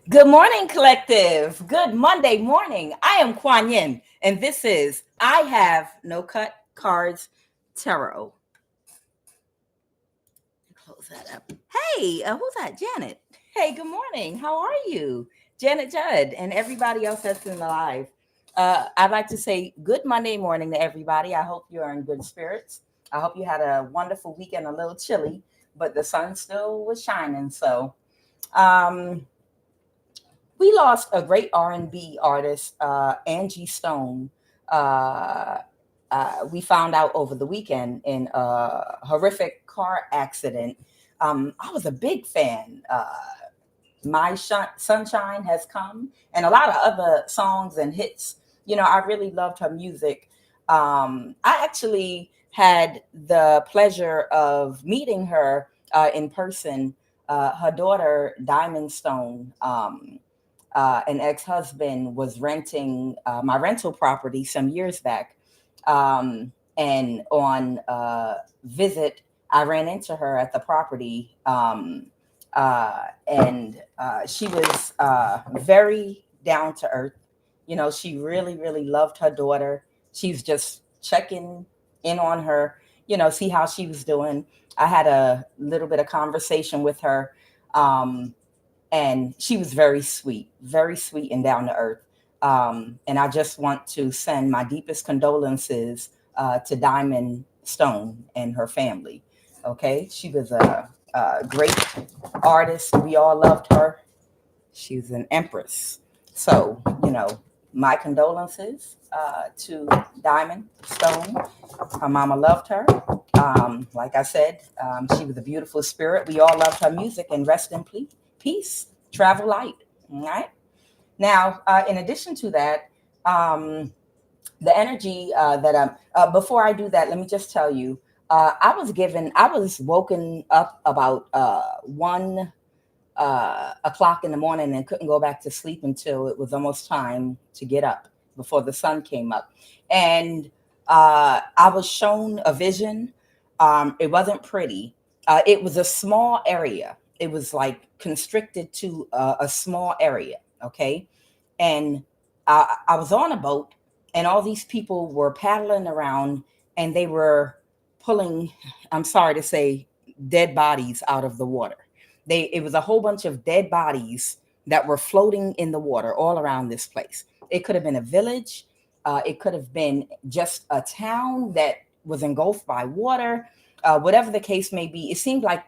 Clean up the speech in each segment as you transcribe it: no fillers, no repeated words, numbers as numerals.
Good morning, collective. Good Monday morning. I am Kuan Yin, and this is I Have No Cut Cards Tarot. Close that up. Hey, who's that? Janet. Hey, good morning. How are you? Janet Judd and everybody else that's in the live. I'd like to say good Monday morning to everybody. I hope you're in good spirits. I hope you had a wonderful weekend, a little chilly, but the sun still was shining. Um, we lost a great R&B artist, Angie Stone. Uh, we found out over the weekend in a horrific car accident. I was a big fan. Sunshine has come, and a lot of other songs and hits. I really loved her music. I actually had the pleasure of meeting her in person. Her daughter, Diamond Stone. An ex-husband was renting my rental property some years back, and on visit I ran into her at the property, and she was very down to earth. She really really loved her daughter. She's just checking in on her, see how she was doing. I had a little bit of conversation with her, um, and she was very sweet and down to earth. And I just want to send my deepest condolences to Diamond Stone and her family. Okay, she was a great artist. We all loved her. She's an empress. So, my condolences to Diamond Stone. Her mama loved her. Like I said, she was a beautiful spirit. We all loved her music, and rest in peace. Travel light. All right. Now, in addition to that, the energy that before I do that, let me just tell you, I was woken up about 1 o'clock in the morning and couldn't go back to sleep until it was almost time to get up before the sun came up. And I was shown a vision. It wasn't pretty. It was a small area. It was like constricted to a small area. Okay. And I was on a boat, and all these people were paddling around, and they were pulling, I'm sorry to say, dead bodies out of the water. It was a whole bunch of dead bodies that were floating in the water all around this place. It could have been a village. It could have been just a town that was engulfed by water. Whatever the case may be, it seemed like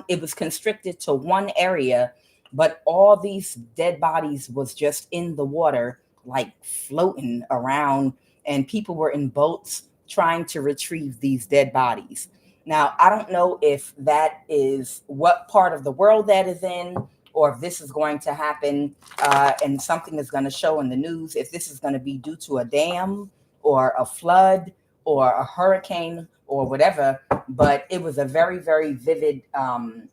it was constricted to one area, but all these dead bodies was just in the water, like floating around, and people were in boats trying to retrieve these dead bodies. Now, I don't know if that is what part of the world that is in, or if this is going to happen and something is going to show in the news, if this is going to be due to a dam or a flood or a hurricane or whatever. But it was a very, very vivid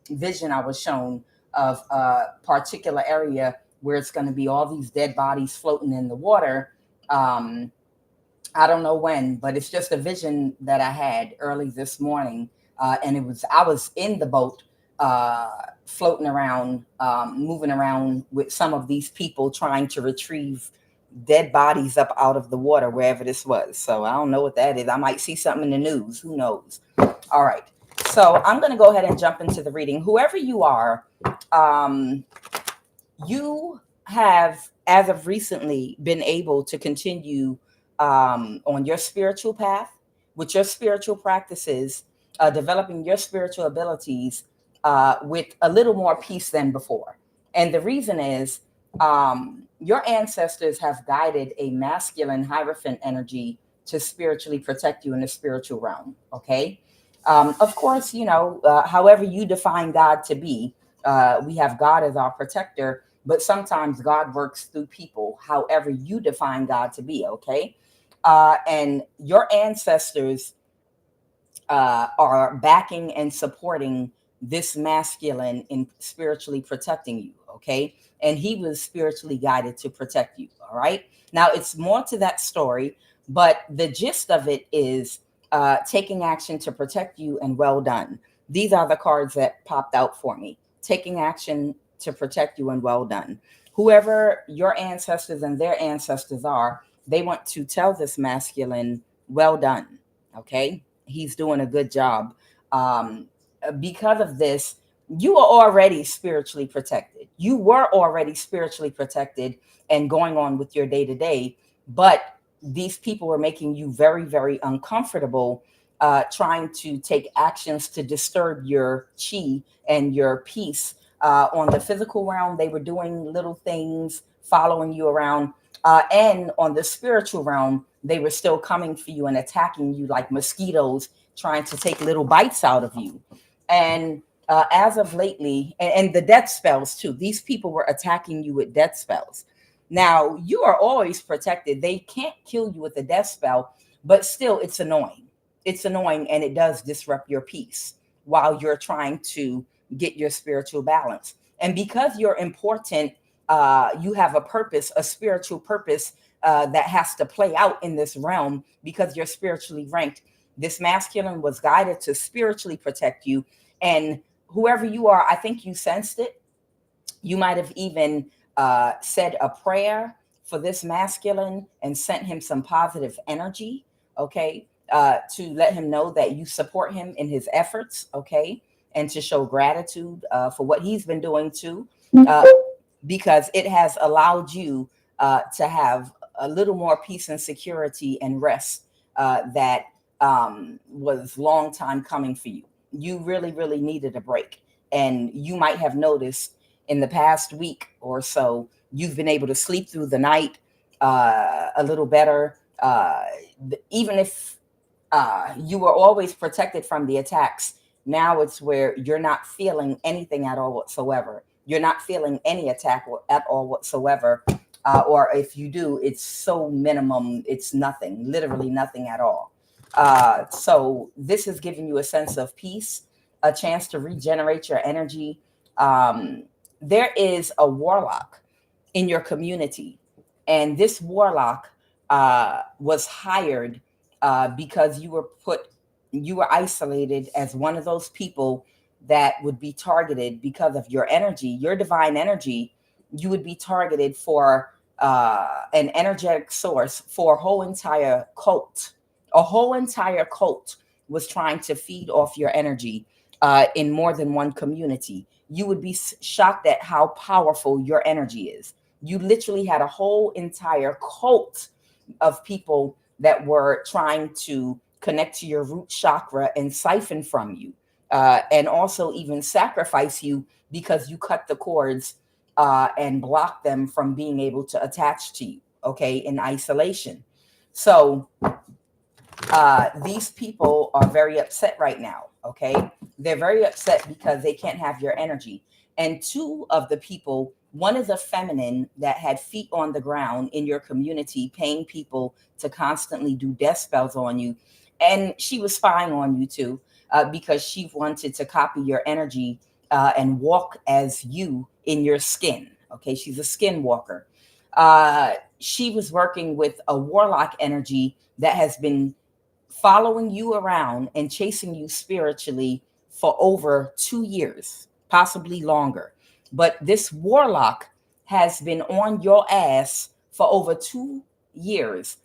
vision I was shown of a particular area where it's going to be all these dead bodies floating in the water. Um, I don't know when, but it's just a vision that I had early this morning. And I was in the boat, floating around, moving around with some of these people trying to retrieve dead bodies up out of the water, wherever this was. So I don't know what that is. I might see something in the news. Who knows? All right. So I'm going to go ahead and jump into the reading. Whoever you are, um, you have, as of recently, been able to continue on your spiritual path with your spiritual practices, developing your spiritual abilities with a little more peace than before. And the reason is your ancestors have guided a masculine Hierophant energy to spiritually protect you in the spiritual realm. Okay. Of course, however you define God to be, we have God as our protector, but sometimes God works through people, however you define God to be. Okay. And your ancestors are backing and supporting this masculine in spiritually protecting you. Okay. And he was spiritually guided to protect you. All right. Now, it's more to that story, but the gist of it is taking action to protect you, and well done. These are the cards that popped out for me. Taking action to protect you, and well done. whoever your ancestors and their ancestors are, they want to tell this masculine, well done. Okay. He's doing a good job. Um, because of this, you are already spiritually protected. You were already spiritually protected and going on with your day to day. But these people were making you very, very uncomfortable, trying to take actions to disturb your chi and your peace. On the physical realm, they were doing little things, following you around. And on the spiritual realm, they were still coming for you and attacking you like mosquitoes, trying to take little bites out of you. And as of lately, and the death spells too, these people were attacking you with death spells. Now, you are always protected. They can't kill you with a death spell, but still, it's annoying. It's annoying, and it does disrupt your peace while you're trying to get your spiritual balance. And because you're important, you have a purpose, a spiritual purpose that has to play out in this realm because you're spiritually ranked. This masculine was guided to spiritually protect you. And whoever you are, I think you sensed it. You might have even said a prayer for this masculine and sent him some positive energy, okay, to let him know that you support him in his efforts, okay, and to show gratitude for what he's been doing too, because it has allowed you to have a little more peace and security and rest that was long time coming for you. You really, really needed a break. And you might have noticed in the past week or so, you've been able to sleep through the night a little better. Even if you were always protected from the attacks, now it's where you're not feeling anything at all whatsoever. You're not feeling any attack at all whatsoever. Or if you do, it's so minimum, it's nothing, literally nothing at all. So this is giving you a sense of peace, a chance to regenerate your energy. There is a warlock in your community, and this warlock was hired because you were isolated as one of those people that would be targeted because of your energy, your divine energy. You would be targeted for an energetic source for a whole entire cult. A whole entire cult was trying to feed off your energy in more than one community. You would be shocked at how powerful your energy is. You literally had a whole entire cult of people that were trying to connect to your root chakra and siphon from you, and also even sacrifice you because you cut the cords and block them from being able to attach to you, okay, in isolation. So these people are very upset right now, okay? They're very upset because they can't have your energy. And two of the people, one is a feminine that had feet on the ground in your community, paying people to constantly do death spells on you. And she was spying on you too, because she wanted to copy your energy and walk as you in your skin. Okay, she's a skin walker. She was working with a warlock energy that has been following you around and chasing you spiritually for over 2 years, possibly longer. But this warlock has been on your ass for over 2 years,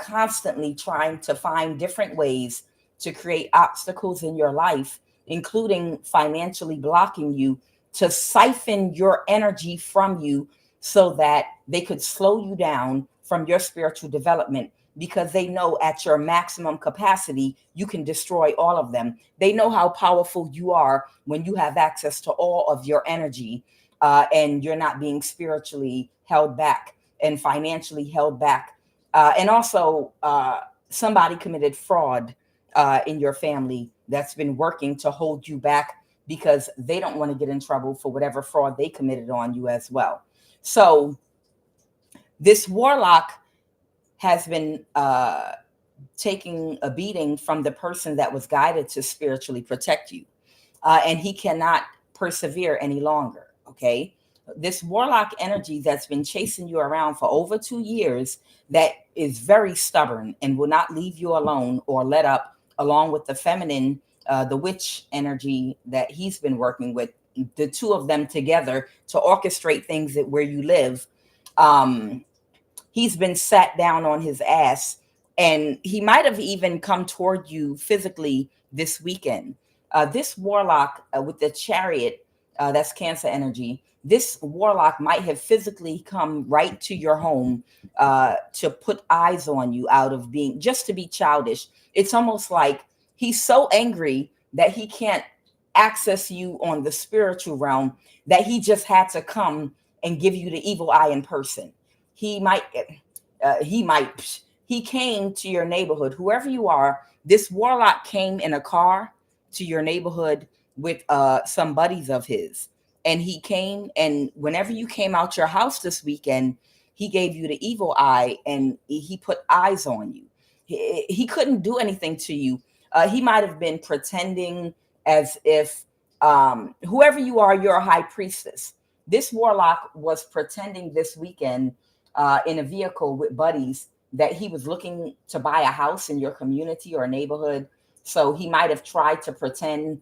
constantly trying to find different ways to create obstacles in your life, including financially blocking you, to siphon your energy from you so that they could slow you down from your spiritual development, because they know at your maximum capacity, you can destroy all of them. They know how powerful you are when you have access to all of your energy, and you're not being spiritually held back and financially held back. And also, somebody committed fraud in your family that's been working to hold you back because they don't want to get in trouble for whatever fraud they committed on you as well. So this warlock has been taking a beating from the person that was guided to spiritually protect you. And he cannot persevere any longer, okay? This warlock energy that's been chasing you around for over 2 years, that is very stubborn and will not leave you alone or let up, along with the feminine, the witch energy that he's been working with. the two of them together to orchestrate things that where you live. Um, he's been sat down on his ass, and he might have even come toward you physically this weekend. This warlock with the chariot, that's Cancer energy. This warlock might have physically come right to your home to put eyes on you out of being, just to be childish. It's almost like he's so angry that he can't access you on the spiritual realm, that he just had to come and give you the evil eye in person. He might, he came to your neighborhood, whoever you are. This warlock came in a car to your neighborhood with some buddies of his. And he came, and whenever you came out your house this weekend, he gave you the evil eye, and he put eyes on you. He couldn't do anything to you. He might have been pretending as if whoever you are, you're a high priestess. This warlock was pretending this weekend in a vehicle with buddies that he was looking to buy a house in your community or neighborhood. So he might have tried to pretend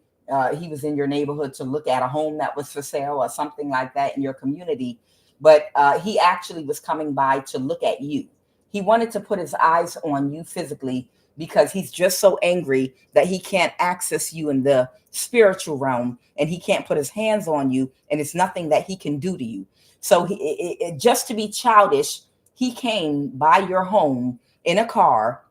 he was in your neighborhood to look at a home that was for sale or something like that in your community. But he actually was coming by to look at you. He wanted to put his eyes on you physically because he's just so angry that he can't access you in the spiritual realm, and he can't put his hands on you, and it's nothing that he can do to you. So just to be childish, he came by your home in a car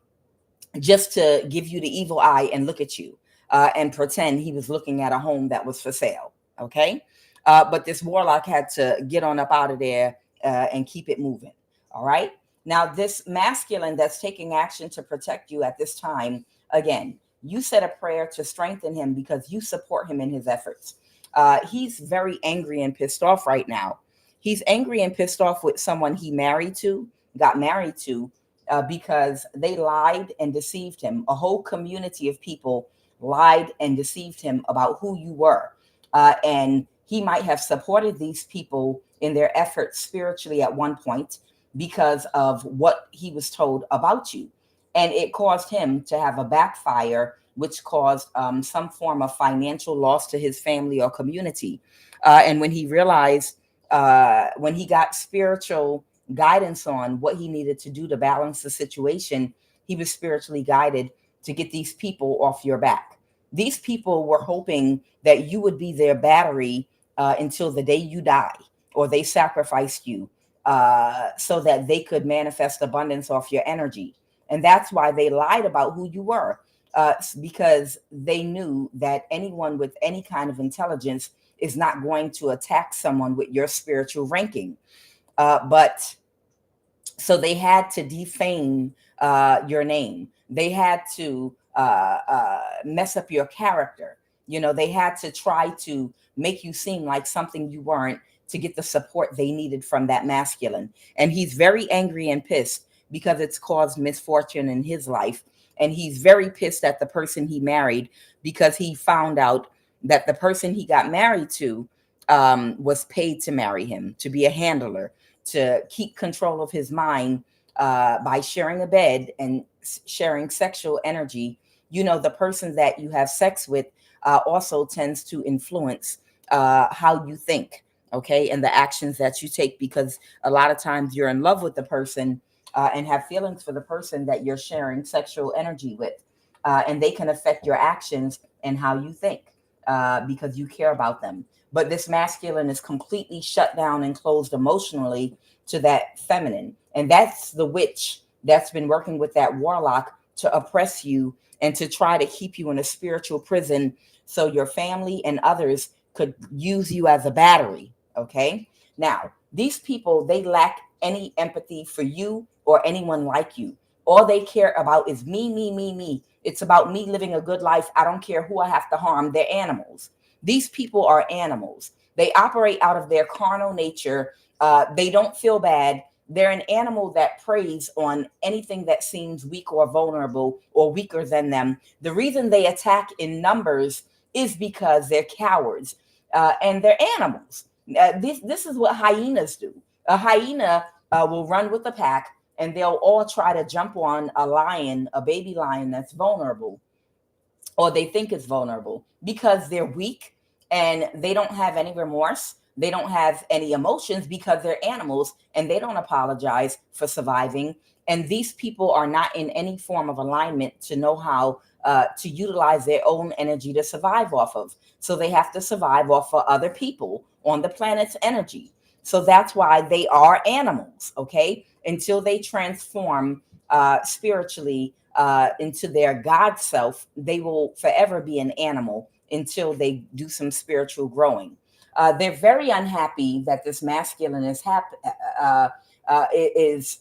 just to give you the evil eye and look at you and pretend he was looking at a home that was for sale. Okay. But this warlock had to get on up out of there and keep it moving. All right. Now, this masculine that's taking action to protect you at this time, again, you said a prayer to strengthen him because you support him in his efforts. He's very angry and pissed off right now. He's angry and pissed off with someone he got married to, because they lied and deceived him. A whole community of people lied and deceived him about who you were. And he might have supported these people in their efforts spiritually at one point because of what he was told about you. And it caused him to have a backfire, which caused some form of financial loss to his family or community. And when he realized, when he got spiritual guidance on what he needed to do to balance the situation, he was spiritually guided to get these people off your back. These people were hoping that you would be their battery until the day you die, or they sacrificed you so that they could manifest abundance off your energy. And that's why they lied about who you were, because they knew that anyone with any kind of intelligence is not going to attack someone with your spiritual ranking. But so they had to defame your name. They had to mess up your character. You know, they had to try to make you seem like something you weren't to get the support they needed from that masculine. And he's very angry and pissed because it's caused misfortune in his life. And he's very pissed at the person he married because he found out that the person he got married to was paid to marry him, to be a handler, to keep control of his mind by sharing a bed and sharing sexual energy. You know, the person that you have sex with also tends to influence how you think, okay, and the actions that you take, because a lot of times you're in love with the person and have feelings for the person that you're sharing sexual energy with, and they can affect your actions and how you think because you care about them. But this masculine is completely shut down and closed emotionally to that feminine. And that's the witch that's been working with that warlock to oppress you and to try to keep you in a spiritual prison so your family and others could use you as a battery. Okay. Now, these people, they lack any empathy for you or anyone like you. All they care about is me, me, me, me. It's about me living a good life. I don't care who I have to harm. They're animals. These people are animals. They operate out of their carnal nature. They don't feel bad. They're an animal that preys on anything that seems weak or vulnerable or weaker than them. The reason they attack in numbers is because they're cowards and they're animals. This is what hyenas do. A hyena will run with the pack, and they'll all try to jump on a lion, a baby lion that's vulnerable, or they think is vulnerable, because they're weak and they don't have any remorse. They don't have any emotions because they're animals, and they don't apologize for surviving. And these people are not in any form of alignment to know how to utilize their own energy to survive off of. So they have to survive off of other people on the planet's energy. So that's why they are animals, okay? Until they transform spiritually into their God self, they will forever be an animal until they do some spiritual growing. They're very unhappy that this masculine is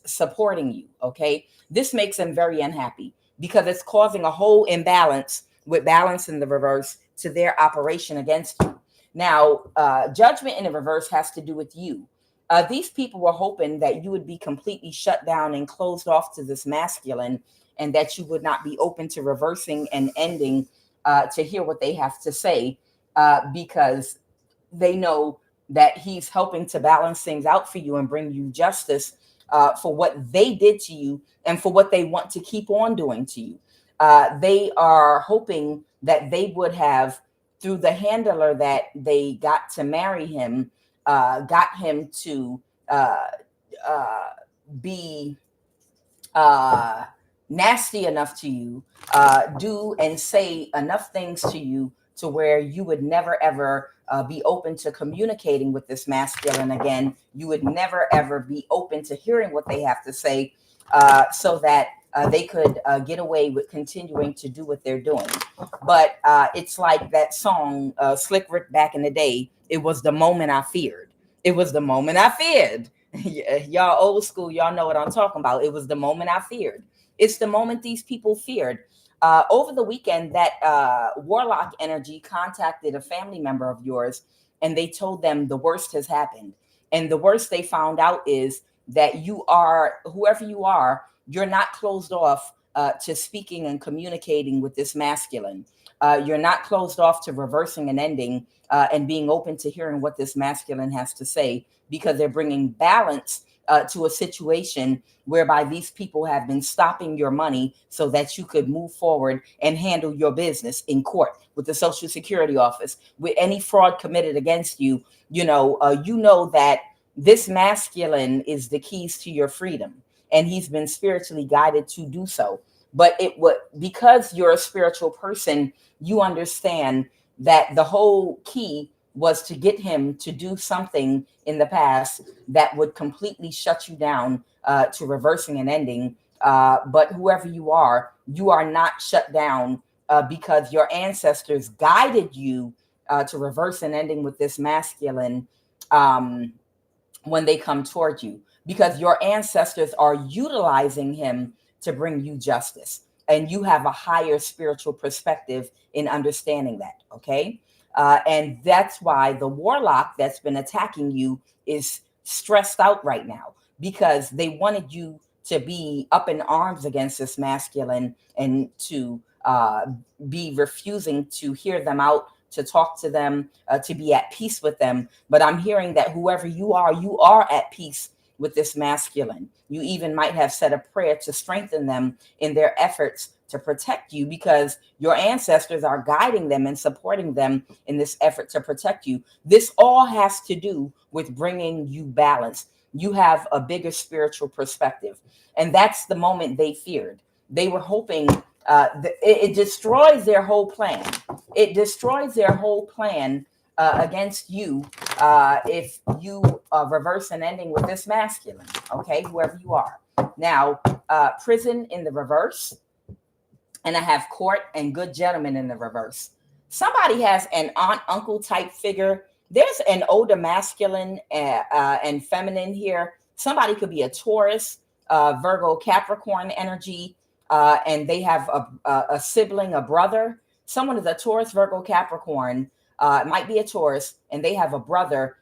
supporting you. Okay, this makes them very unhappy because it's causing a whole imbalance with balance in the reverse to their operation against you. Now, judgment in the reverse has to do with you. These people were hoping that you would be completely shut down and closed off to this masculine, and that you would not be open to reversing and ending to hear what they have to say, because they know that he's helping to balance things out for you and bring you justice for what they did to you and for what they want to keep on doing to you. They are hoping that they would have, through the handler that they got to marry him, got him to uh, be nasty enough to you, do and say enough things to you to where you would never ever be open to communicating with this masculine again. You would never ever be open to hearing what they have to say, so that they could get away with continuing to do what they're doing. But it's like that song, Slick Rick back in the day. It was the moment I feared. It was the moment I feared. Y'all old school, y'all know what I'm talking about. It was the moment I feared. It's the moment these people feared. Over the weekend, that warlock energy contacted a family member of yours, and they told them the worst has happened. And the worst they found out is that you are, whoever you are, you're not closed off to speaking and communicating with this masculine. You're not closed off to reversing and ending and being open to hearing what this masculine has to say, because they're bringing balance to a situation whereby these people have been stopping your money so that you could move forward and handle your business in court with the Social Security office, with any fraud committed against you. You know that this masculine is the keys to your freedom, and he's been spiritually guided to do so. But it would, because you're a spiritual person, you understand that the whole key was to get him to do something in the past that would completely shut you down to reversing and ending. But whoever you are not shut down because your ancestors guided you to reverse and ending with this masculine when they come toward you, because your ancestors are utilizing him to bring you justice. And you have a higher spiritual perspective in understanding that. Okay. And that's why the warlock that's been attacking you is stressed out right now, because they wanted you to be up in arms against this masculine and to be refusing to hear them out, to talk to them, to be at peace with them. But I'm hearing that whoever you are at peace with this masculine. You even might have said a prayer to strengthen them in their efforts to protect you, because your ancestors are guiding them and supporting them in this effort to protect you. This all has to do with bringing you balance. You have a bigger spiritual perspective. And that's the moment they feared. They were hoping it destroys their whole plan. It destroys their whole plan against you if you reverse an ending with this masculine, okay, whoever you are. Now, prison in the reverse, and I have court and good gentleman in the reverse. Somebody has an aunt, uncle type figure. There's an older masculine and feminine here. Somebody could be a Taurus, Virgo, Capricorn energy, and they have a sibling, a brother. Someone is a Taurus, Virgo, Capricorn. It might be a Taurus, and they have a brother.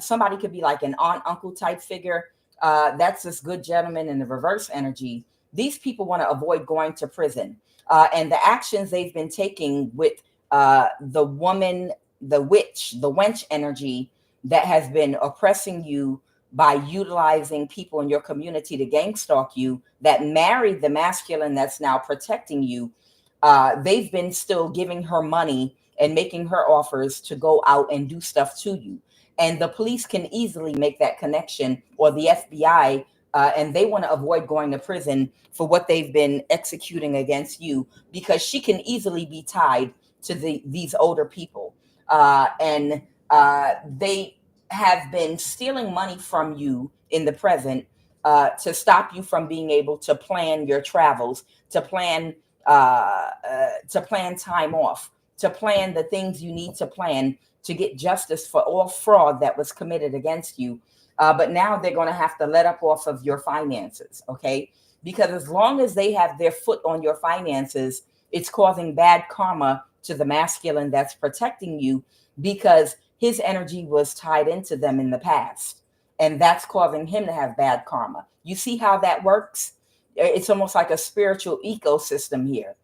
Somebody could be like an aunt, uncle type figure. That's this good gentleman in the reverse energy. These people want to avoid going to prison. And the actions they've been taking with the woman, the witch, the wench energy that has been oppressing you by utilizing people in your community to gangstalk you, that married the masculine that's now protecting you. They've been still giving her money and making her offers to go out and do stuff to you. And the police can easily make that connection, or the FBI, and they want to avoid going to prison for what they've been executing against you, because she can easily be tied to these older people. And they have been stealing money from you in the present, to stop you from being able to plan your travels, to plan time off, to plan the things you need to plan to get justice for all fraud that was committed against you. But now they're going to have to let up off of your finances, okay? Because as long as they have their foot on your finances, it's causing bad karma to the masculine that's protecting you, because his energy was tied into them in the past. And that's causing him to have bad karma. You see how that works? It's almost like a spiritual ecosystem here.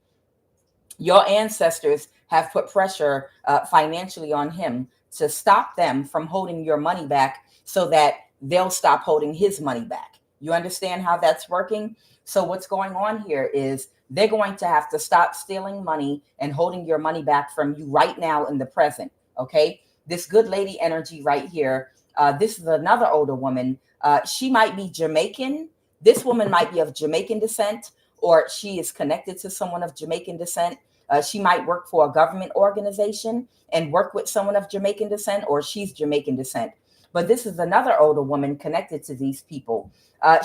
Your ancestors have put pressure financially on him to stop them from holding your money back, so that they'll stop holding his money back. You understand how that's working? So what's going on here is they're going to have to stop stealing money and holding your money back from you right now in the present. Okay. This good lady energy right here. This is another older woman. She might be Jamaican. This woman might be of Jamaican descent, or she is connected to someone of Jamaican descent. She might work for a government organization and work with someone of Jamaican descent, or she's Jamaican descent. But this is another older woman connected to these people.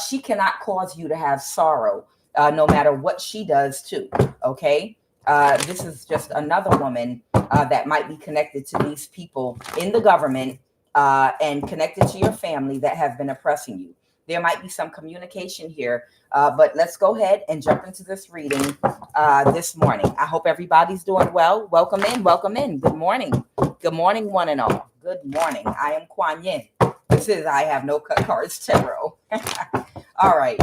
She cannot cause you to have sorrow, no matter what she does too. Okay. This is just another woman that might be connected to these people in the government, and connected to your family that have been oppressing you. There might be some communication here, but let's go ahead and jump into this reading this morning. I hope everybody's doing well. Welcome in, welcome in. Good morning. Good morning, one and all. Good morning. I am Kuan Yin. This is I Have No Cut Cards Tarot. All right.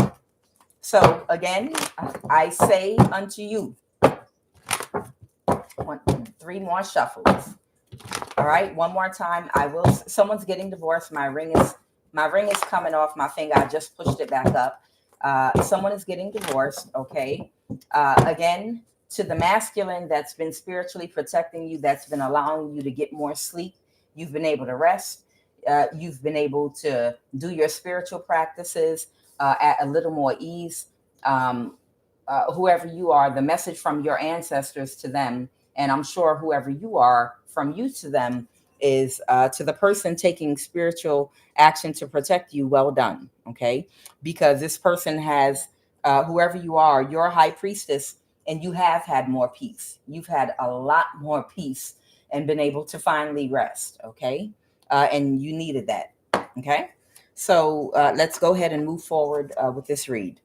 So again, I say unto you, 3 more shuffles. All right, one more time. Someone's getting divorced. My ring is coming off my finger. I just pushed it back up. Someone is getting divorced. Okay. Again, to the masculine that's been spiritually protecting you, that's been allowing you to get more sleep. You've been able to rest. You've been able to do your spiritual practices at a little more ease. Whoever you are, the message from your ancestors to them, and I'm sure whoever you are, from you to them, is to the person taking spiritual action to protect you, well done, okay? Because this person has, whoever you are, you're a high priestess, and you have had more peace. You've had a lot more peace and been able to finally rest, okay? And you needed that, okay? So let's go ahead and move forward with this read.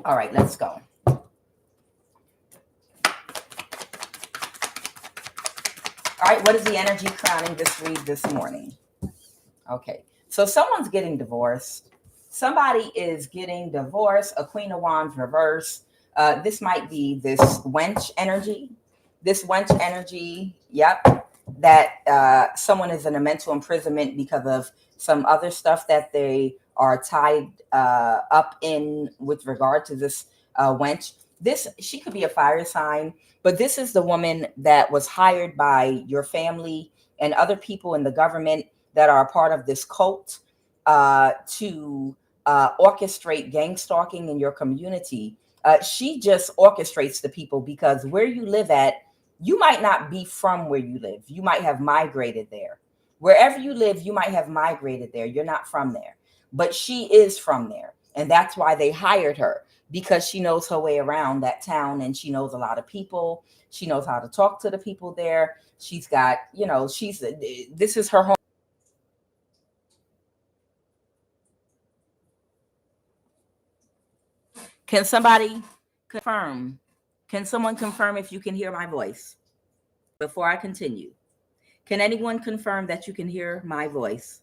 All right, let's go. All right, what is the energy crowning this read this morning? Okay, so someone's getting divorced. Somebody is getting divorced. A Queen of Wands reverse. This might be this wench energy. This wench energy, yep, that someone is in a mental imprisonment because of some other stuff that they are tied up in with regard to this wench. She could be a fire sign, but this is the woman that was hired by your family and other people in the government that are a part of this cult to orchestrate gangstalking in your community. She just orchestrates the people, because where you live at, you might not be from where you live. You might have migrated there. Wherever you live, you might have migrated there. You're not from there, but she is from there. And that's why they hired her, because she knows her way around that town, and she knows a lot of people. She knows how to talk to the people there. She's got, this is her home. Can somebody confirm? Can someone confirm if you can hear my voice before I continue? Can anyone confirm that you can hear my voice?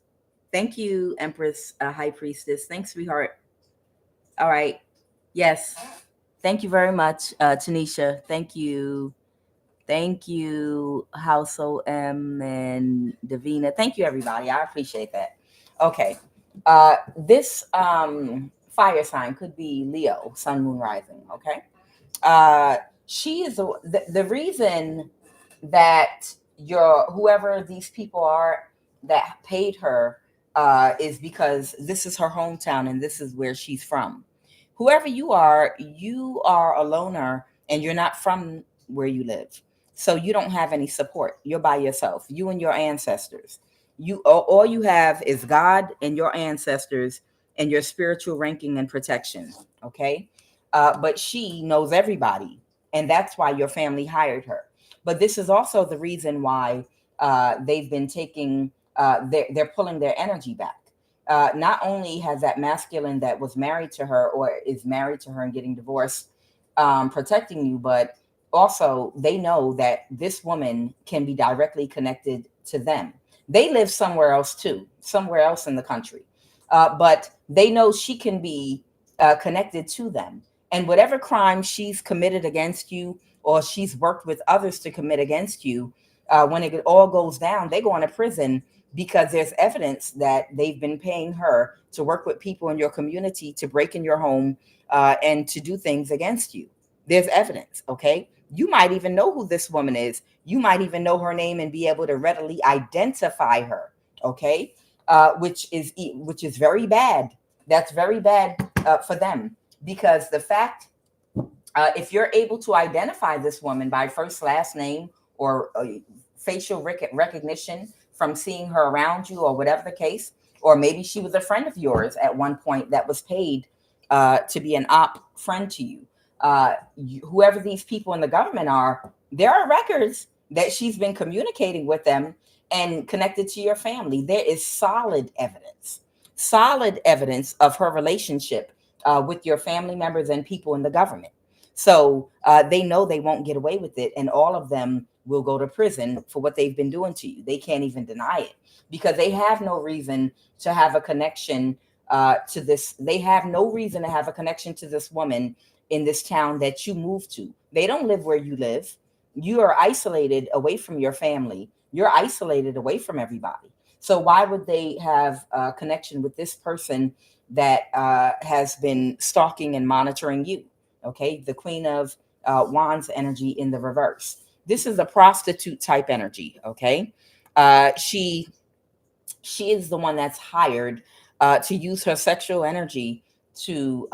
Thank you, Empress, High Priestess. Thanks, sweetheart. All right. Yes. Thank you very much, Tanisha. Thank you. Thank you, Household M and Davina. Thank you, everybody. I appreciate that. Okay. This fire sign could be Leo, Sun, Moon, Rising. Okay. She is the reason that your whoever these people are that paid her is because this is her hometown and this is where she's from. Whoever you are a loner and you're not from where you live, so you don't have any support. You're by yourself, you and your ancestors. You all you have is God and your ancestors and your spiritual ranking and protection. Okay. But she knows everybody, and that's why your family hired her. But this is also the reason why they've been taking, they're pulling their energy back. Not only has that masculine that was married to her or is married to her and getting divorced protecting you, but also they know that this woman can be directly connected to them. They live somewhere else too, somewhere else in the country. But they know she can be connected to them. And whatever crime she's committed against you, or she's worked with others to commit against you, when it all goes down, they go into prison because there's evidence that they've been paying her to work with people in your community to break in your home and to do things against you. There's evidence, okay? You might even know who this woman is. You might even know her name and be able to readily identify her, okay? Which is very bad. That's very bad for them, because the fact if you're able to identify this woman by first last name or facial recognition from seeing her around you or whatever the case, or maybe she was a friend of yours at one point that was paid to be an op friend to you. Whoever these people in the government are, there are records that she's been communicating with them and connected to your family. There is solid evidence of her relationship with your family members and people in the government. So they know they won't get away with it, and all of them will go to prison for what they've been doing to you. They can't even deny it because they have no reason to have a connection to this. They have no reason to have a connection to this woman in this town that you moved to. They don't live where you live. You are isolated away from your family. You're isolated away from everybody. So why would they have a connection with this person that has been stalking and monitoring you? Okay, the Queen of Wands energy in the reverse. This is a prostitute type energy. Okay, she is the one that's hired to use her sexual energy to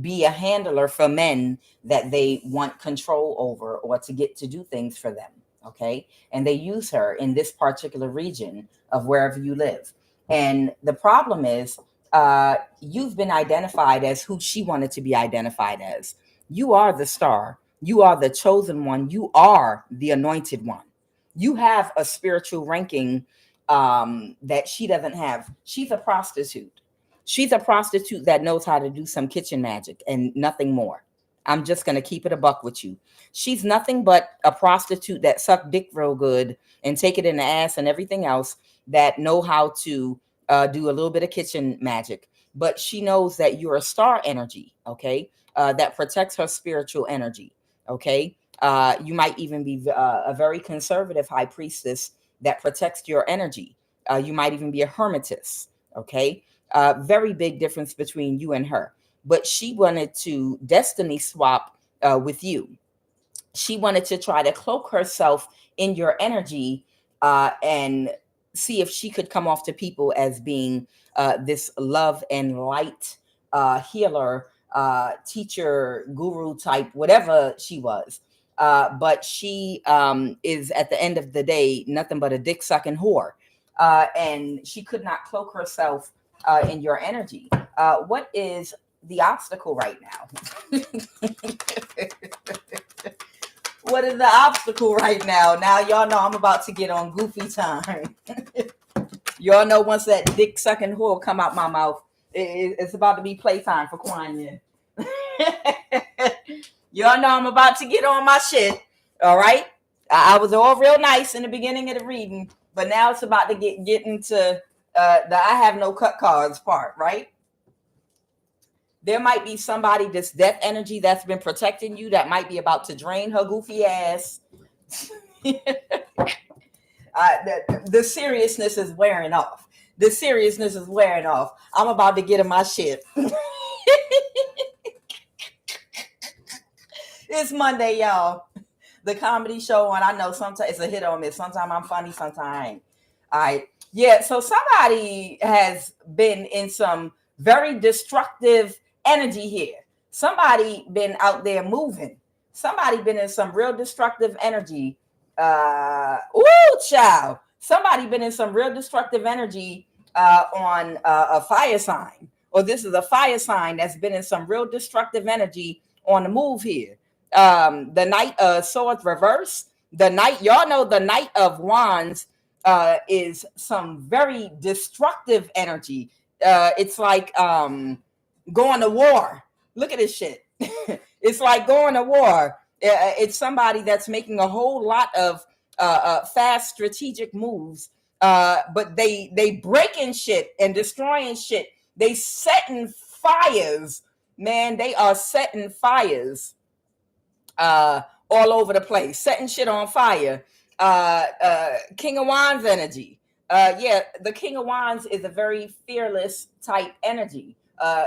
be a handler for men that they want control over or to get to do things for them. Okay, and they use her in this particular region of wherever you live. And the problem is, you've been identified as who she wanted to be identified as. You are the star. You are the chosen one. You are the anointed one. You have a spiritual ranking that she doesn't have. She's a prostitute. She's a prostitute that knows how to do some kitchen magic and nothing more. I'm just going to keep it a buck with you. She's nothing but a prostitute that suck dick real good and take it in the ass and everything else, that know how to do a little bit of kitchen magic. But she knows that you're a star energy, okay, that protects her spiritual energy, okay? You might even be a very conservative high priestess that protects your energy. You might even be a hermetess, okay? Very big difference between you and her. But she wanted to destiny swap with you. She wanted to try to cloak herself in your energy and see if she could come off to people as being this love and light healer, teacher, guru type, whatever she was. But she is, at the end of the day, nothing but a dick sucking whore. And she could not cloak herself in your energy. What is the obstacle right now? What is the obstacle right now? Now y'all know I'm about to get on goofy time. Y'all know once that dick sucking whore come out my mouth, it's about to be playtime for Kuan Yin. Y'all know I'm about to get on my shit. All right. I was all real nice in the beginning of the reading, but now it's about to get into the I have no cut cards part, right? There might be somebody, this death energy that's been protecting you, that might be about to drain her goofy ass. The seriousness is wearing off. The seriousness is wearing off. I'm about to get in my shit. It's Monday, y'all. The comedy show on. I know sometimes it's a hit or miss. Sometimes I'm funny, sometimes I ain't. All right. Yeah, so somebody has been in some very destructive energy here. Somebody been out there moving. Somebody been in some real destructive energy. Child. Somebody been in some real destructive energy on a fire sign. Or this is a fire sign that's been in some real destructive energy on the move here. The Knight of Swords reverse. The Knight, y'all know the Knight of Wands is some very destructive energy. It's like going to war. Look at this shit. It's like going to war. It's somebody that's making a whole lot of fast strategic moves, but they breaking shit and destroying shit. They setting fires, man. They are setting fires all over the place, setting shit on fire. King of Wands energy. The King of Wands is a very fearless type energy.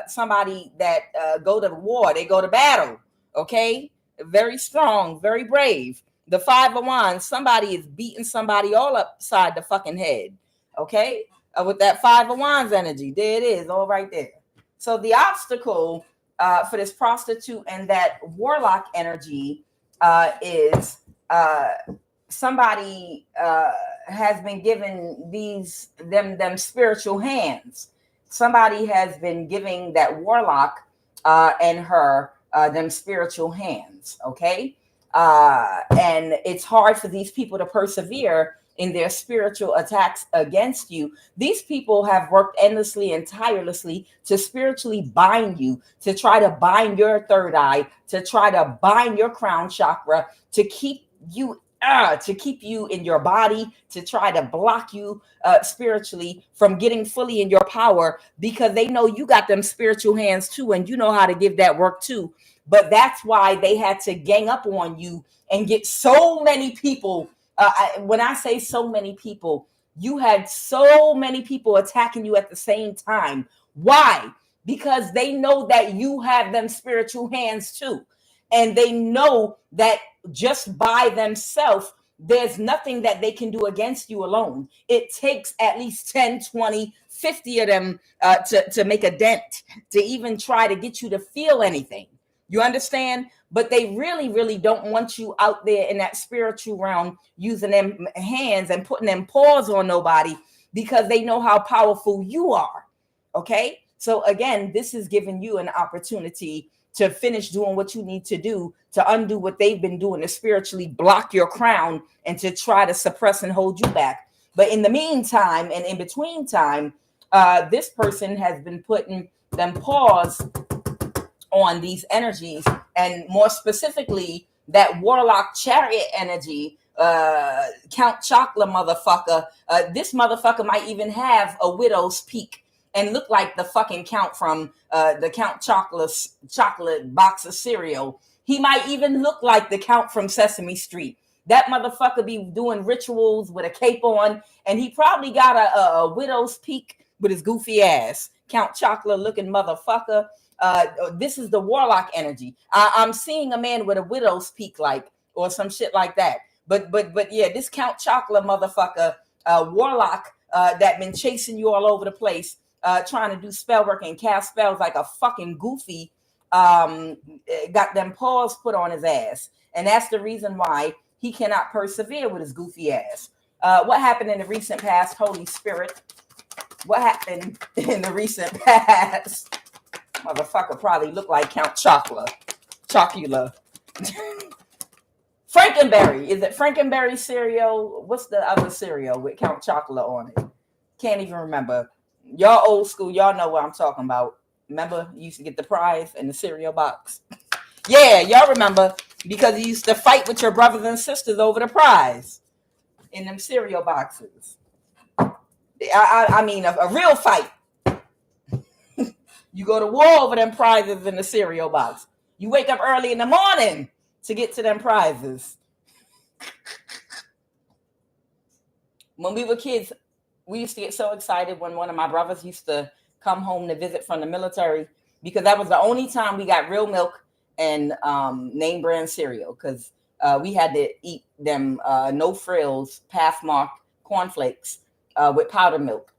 Somebody that go to the war, they go to battle. Okay, very strong, very brave. The Five of Wands, somebody is beating somebody all upside the fucking head. Okay, with that Five of Wands energy, there it is, all right there. So the obstacle for this prostitute and that warlock energy is somebody has been given them spiritual hands. Somebody has been giving that warlock and her them spiritual hands. Okay, and it's hard for these people to persevere in their spiritual attacks against you. These people have worked endlessly and tirelessly to spiritually bind you, to try to bind your third eye, to try to bind your crown chakra, to keep you in your body, to try to block you spiritually from getting fully in your power, because they know you got them spiritual hands too, and you know how to give that work too. But that's why they had to gang up on you and get so many people. When I say so many people, you had so many people attacking you at the same time. Why? Because they know that you have them spiritual hands too. And they know that just by themselves, there's nothing that they can do against you alone. It takes at least 10, 20, 50 of them to make a dent, to even try to get you to feel anything. You understand? But they really, really don't want you out there in that spiritual realm using them hands and putting them paws on nobody, because they know how powerful you are. Okay? So again, this is giving you an opportunity to finish doing what you need to do to undo what they've been doing, to spiritually block your crown and to try to suppress and hold you back. But in the meantime and in between time, this person has been putting them paws on these energies, and more specifically, that warlock chariot energy, Count Chocula motherfucker. This motherfucker might even have a widow's peak and look like the fucking Count from the Count chocolate box of cereal. He might even look like the Count from Sesame Street. That motherfucker be doing rituals with a cape on, and he probably got a widow's peak with his goofy ass. Count Chocula looking motherfucker. This is the warlock energy. I'm seeing a man with a widow's peak, like, or some shit like that. But yeah, this Count Chocula motherfucker, warlock that been chasing you all over the place, trying to do spell work and cast spells like a fucking goofy, got them paws put on his ass, and that's the reason why he cannot persevere with his goofy ass. What happened in the recent past, Holy Spirit? What happened in the recent past? Motherfucker probably looked like Count Chocula. Frankenberry. Is it Frankenberry cereal? What's the other cereal with Count Chocula on it? Can't even remember. Y'all old school. Y'all know what I'm talking about. Remember, you used to get the prize in the cereal box. Yeah, y'all remember, because you used to fight with your brothers and sisters over the prize in them cereal boxes. I mean, a real fight. You go to war over them prizes in the cereal box. You wake up early in the morning to get to them prizes. When we were kids, we used to get so excited when one of my brothers used to come home to visit from the military, because that was the only time we got real milk and name brand cereal, because we had to eat them no frills Pathmark cornflakes with powdered milk.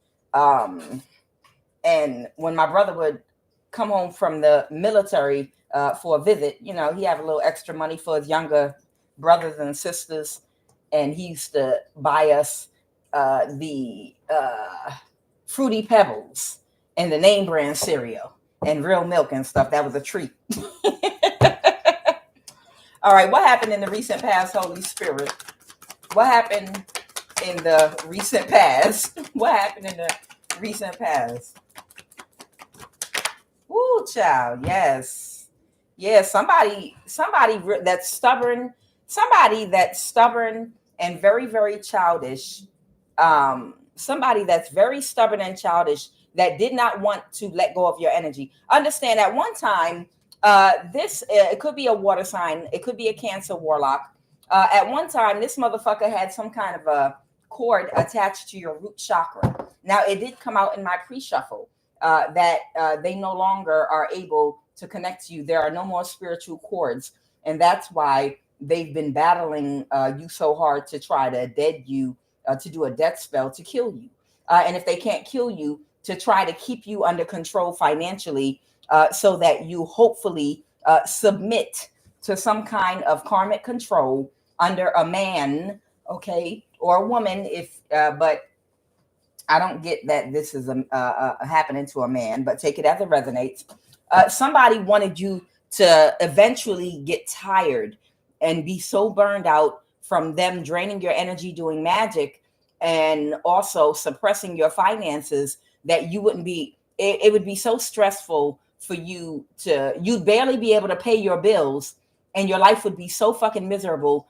And when my brother would come home from the military for a visit, he had a little extra money for his younger brothers and sisters, and he used to buy us the Fruity Pebbles and the name brand cereal and real milk and stuff. That was a treat. All right, what happened in the recent past, Holy Spirit? What happened in the recent past? What happened in the recent past? Woo, child, yes. Yeah, somebody that's stubborn, and very, very childish. Somebody that's very stubborn and childish that did not want to let go of your energy. Understand, at one time, this it could be a water sign, it could be a Cancer warlock. At one time, this motherfucker had some kind of a cord attached to your root chakra. Now, it did come out in my pre-shuffle that they no longer are able to connect to you. There are no more spiritual cords, and that's why they've been battling you so hard to try to dead you, to do a death spell to kill you. And if they can't kill you, to try to keep you under control financially, so that you hopefully submit to some kind of karmic control under a man, okay, or a woman. But I don't get that this is happening to a man, but take it as it resonates. Somebody wanted you to eventually get tired and be so burned out from them draining your energy doing magic and also suppressing your finances that you wouldn't be, it would be so stressful for you you'd barely be able to pay your bills, and your life would be so fucking miserable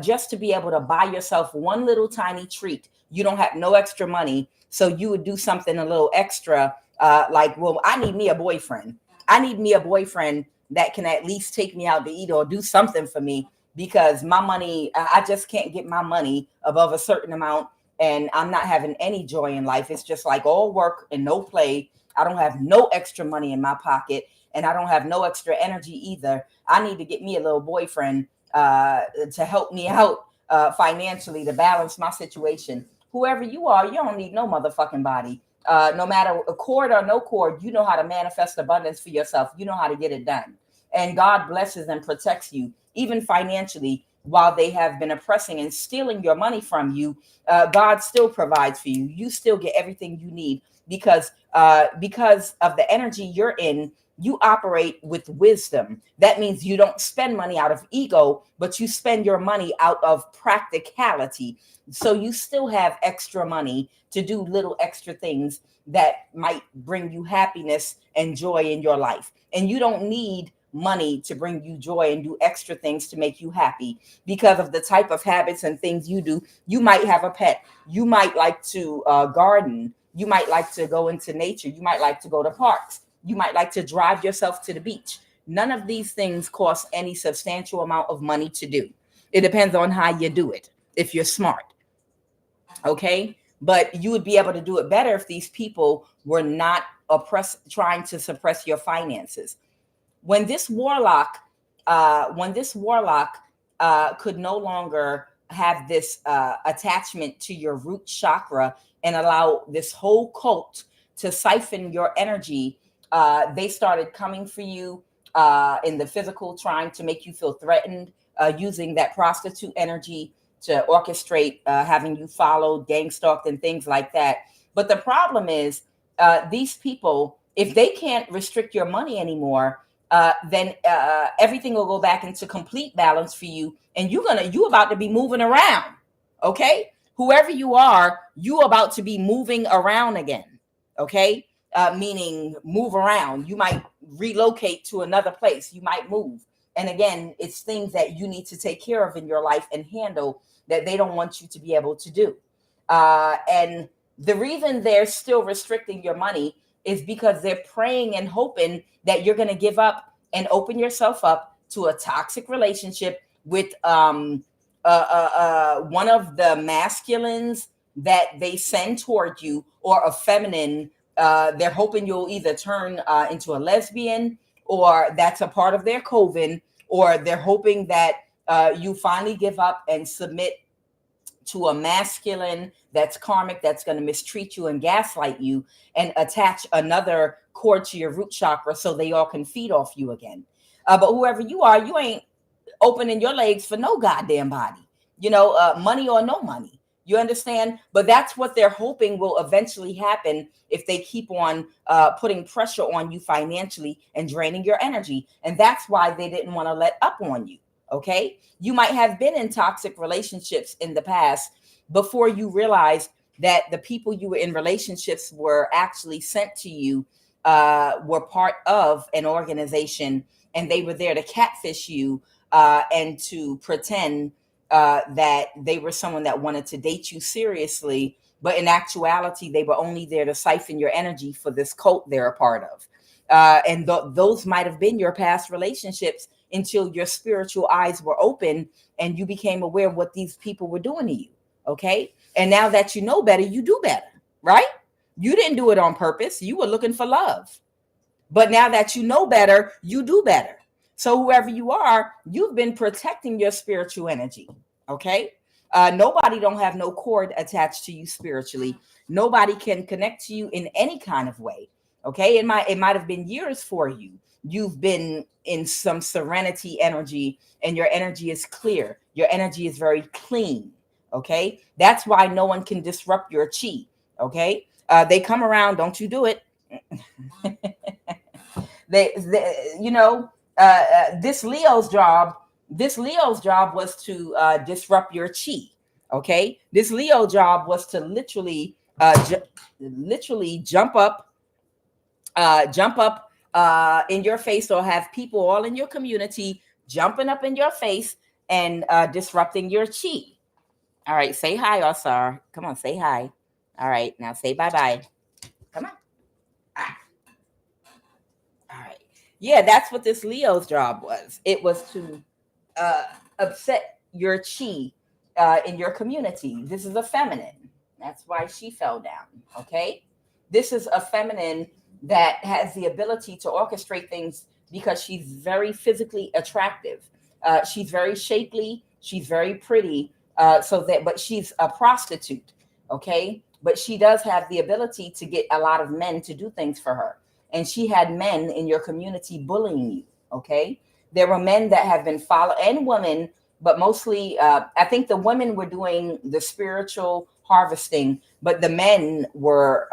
just to be able to buy yourself one little tiny treat. You don't have no extra money, so you would do something a little extra, like, well, I need me a boyfriend. I need me a boyfriend that can at least take me out to eat or do something for me, because my money, I just can't get my money above a certain amount, and I'm not having any joy in life. It's just like all work and no play. I don't have no extra money in my pocket, and I don't have no extra energy either. I need to get me a little boyfriend to help me out financially, to balance my situation. Whoever you are, you don't need no motherfucking body. No matter a cord or no cord, you know how to manifest abundance for yourself. You know how to get it done. And God blesses and protects you, even financially, while they have been oppressing and stealing your money from you. God still provides for you. You still get everything you need because of the energy you're in. You operate with wisdom. That means you don't spend money out of ego, but you spend your money out of practicality. So you still have extra money to do little extra things that might bring you happiness and joy in your life. And you don't need money to bring you joy and do extra things to make you happy because of the type of habits and things you do. You might have a pet. You might like to garden. You might like to go into nature. You might like to go to parks. You might like to drive yourself to the beach. None of these things cost any substantial amount of money to do. It depends on how you do it, if you're smart. Okay? But you would be able to do it better if these people were not trying to suppress your finances. When this warlock could no longer have this attachment to your root chakra and allow this whole cult to siphon your energy, they started coming for you in the physical, trying to make you feel threatened, using that prostitute energy to orchestrate having you followed, gang stalked, and things like that. But the problem is these people, if they can't restrict your money anymore, then everything will go back into complete balance for you, and you about to be moving around. Okay, whoever you are, you about to be moving around again. Okay, meaning move around. You might relocate to another place. You might move. And again, it's things that you need to take care of in your life and handle that they don't want you to be able to do. And the reason they're still restricting your money is because they're praying and hoping that you're going to give up and open yourself up to a toxic relationship with one of the masculines that they send toward you, or a feminine. They're hoping you'll either turn into a lesbian or that's a part of their coven, or they're hoping that you finally give up and submit to a masculine that's karmic, that's going to mistreat you and gaslight you, and attach another cord to your root chakra so they all can feed off you again. But whoever you are, you ain't opening your legs for no goddamn body, money or no money. You understand? But that's what they're hoping will eventually happen if they keep on putting pressure on you financially and draining your energy. And that's why they didn't want to let up on you. Okay. You might have been in toxic relationships in the past before you realized that the people you were in relationships were actually sent to you, were part of an organization, and they were there to catfish you and to pretend that they were someone that wanted to date you seriously. But in actuality, they were only there to siphon your energy for this cult they're a part of. And those might have been your past relationships until your spiritual eyes were open and you became aware of what these people were doing to you. Okay. And now that you know better, you do better, right? You didn't do it on purpose. You were looking for love. But now that you know better, you do better. So whoever you are, you've been protecting your spiritual energy. Okay. Nobody don't have no cord attached to you spiritually. Nobody can connect to you in any kind of way. Okay. It might have been years for you. You've been in some serenity energy, and your energy is clear. Your energy is very clean. Okay. That's why no one can disrupt your chi. Okay. They come around. Don't you do it. This Leo's job was to disrupt your chi. Okay. This Leo job was to literally jump up in your face, or have people all in your community jumping up in your face and disrupting your chi. All right, say hi, Osar. Come on, say hi. All right, now say bye-bye. Come on. All right. Yeah, that's what this Leo's job was. It was to upset your chi in your community. This is a feminine. That's why she fell down. Okay. This is a feminine that has the ability to orchestrate things because she's very physically attractive. She's very shapely. She's very pretty. But she's a prostitute. Okay. But she does have the ability to get a lot of men to do things for her. And she had men in your community bullying you. Okay. There were men that have been followed, and women, but mostly, I think the women were doing the spiritual harvesting, but the men were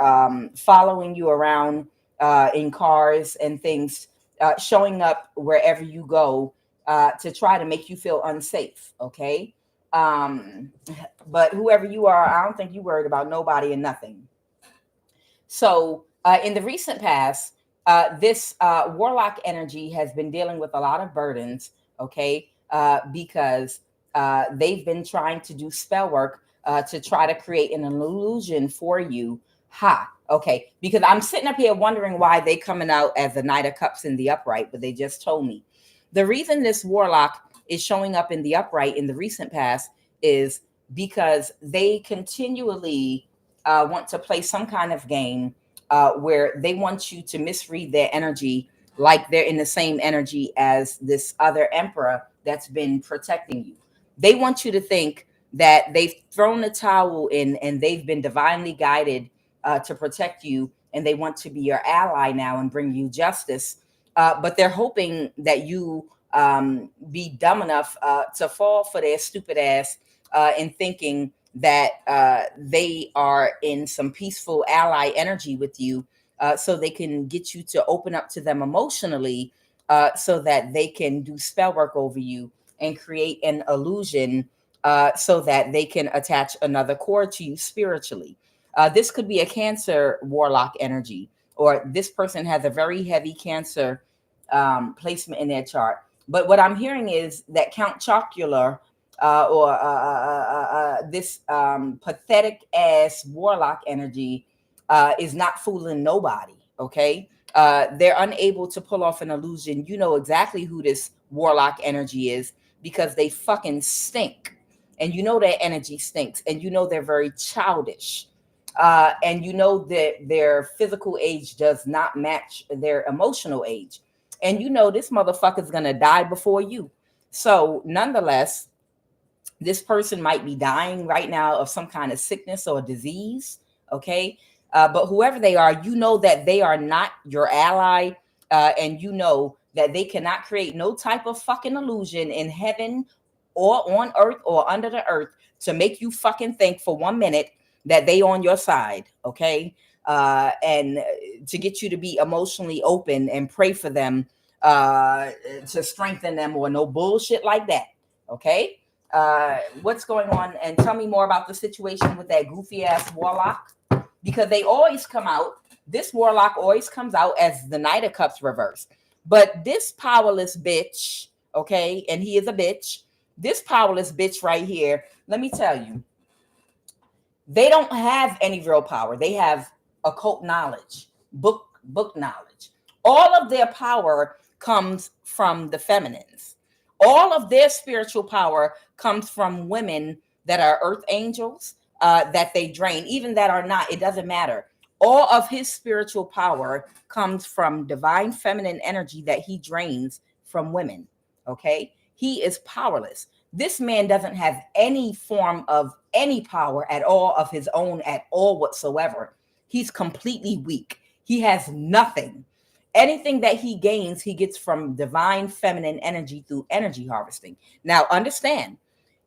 following you around in cars and things, showing up wherever you go to try to make you feel unsafe. Okay. But whoever you are, I don't think you worried about nobody and nothing. So in the recent past, this warlock energy has been dealing with a lot of burdens, okay, because they've been trying to do spell work to try to create an illusion for you. Okay, because I'm sitting up here wondering why they coming out as the Knight of Cups in the upright, but they just told me. The reason this warlock is showing up in the upright in the recent past is because they continually want to play some kind of game where they want you to misread their energy, like they're in the same energy as this other emperor that's been protecting you. They want you to think that they've thrown the towel in and they've been divinely guided to protect you, and they want to be your ally now and bring you justice. But they're hoping that you be dumb enough to fall for their stupid ass in thinking that they are in some peaceful ally energy with you, so they can get you to open up to them emotionally, so that they can do spell work over you and create an illusion, so that they can attach another cord to you spiritually. This could be a Cancer warlock energy, or this person has a very heavy Cancer placement in their chart. But what I'm hearing is that Count Chocula, this pathetic ass warlock energy is not fooling nobody. Okay. They're unable to pull off an illusion. You know exactly who this warlock energy is because they fucking stink. And you know their energy stinks. And you know they're very childish. And you know that their physical age does not match their emotional age. and you know this motherfucker's gonna die before you. So nonetheless, this person might be dying right now of some kind of sickness or disease. Okay. But whoever they are, you know that they are not your ally. And you know that they cannot create no type of fucking illusion in heaven or on earth or under the earth to make you fucking think for 1 minute that they on your side. Okay. And to get you to be emotionally open and pray for them, to strengthen them or no bullshit like that. Okay. What's going on, and tell me more about the situation with that goofy ass warlock, because they always come out. This warlock always comes out as the Knight of Cups reversed, but this powerless bitch, okay, and he is a bitch. This powerless bitch right here, let me tell you, they don't have any real power. They have occult knowledge, book knowledge. All of their power comes from the feminines. All of their spiritual power comes from women that are earth angels, that they drain, even that are not. It doesn't matter. All of his spiritual power comes from divine feminine energy that he drains from women. Okay. He is powerless. This man doesn't have any form of any power at all of his own at all whatsoever. He's completely weak. He has nothing. Anything that he gains, he gets from divine feminine energy through energy harvesting. Now, understand,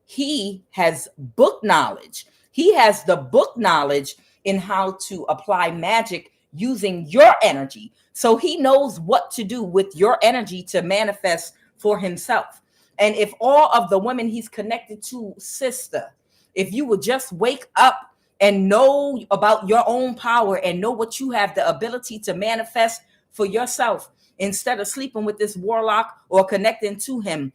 he has book knowledge. He has the book knowledge in how to apply magic using your energy. So he knows what to do with your energy to manifest for himself. And if all of the women he's connected to, sister, if you would just wake up and know about your own power and know what you have the ability to manifest for yourself, instead of sleeping with this warlock or connecting to him,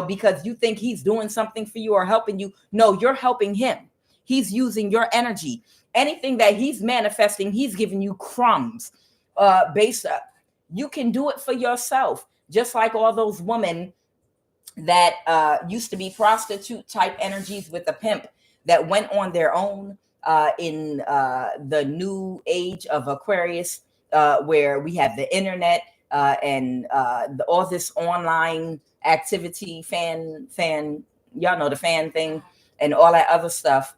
because you think he's doing something for you or helping you. No, you're helping him. He's using your energy. Anything that he's manifesting, he's giving you crumbs. Based up. You can do it for yourself. Just like all those women that used to be prostitute type energies with a pimp that went on their own in the new age of Aquarius, where we have the internet and all this online activity, fan, y'all know the fan thing and all that other stuff.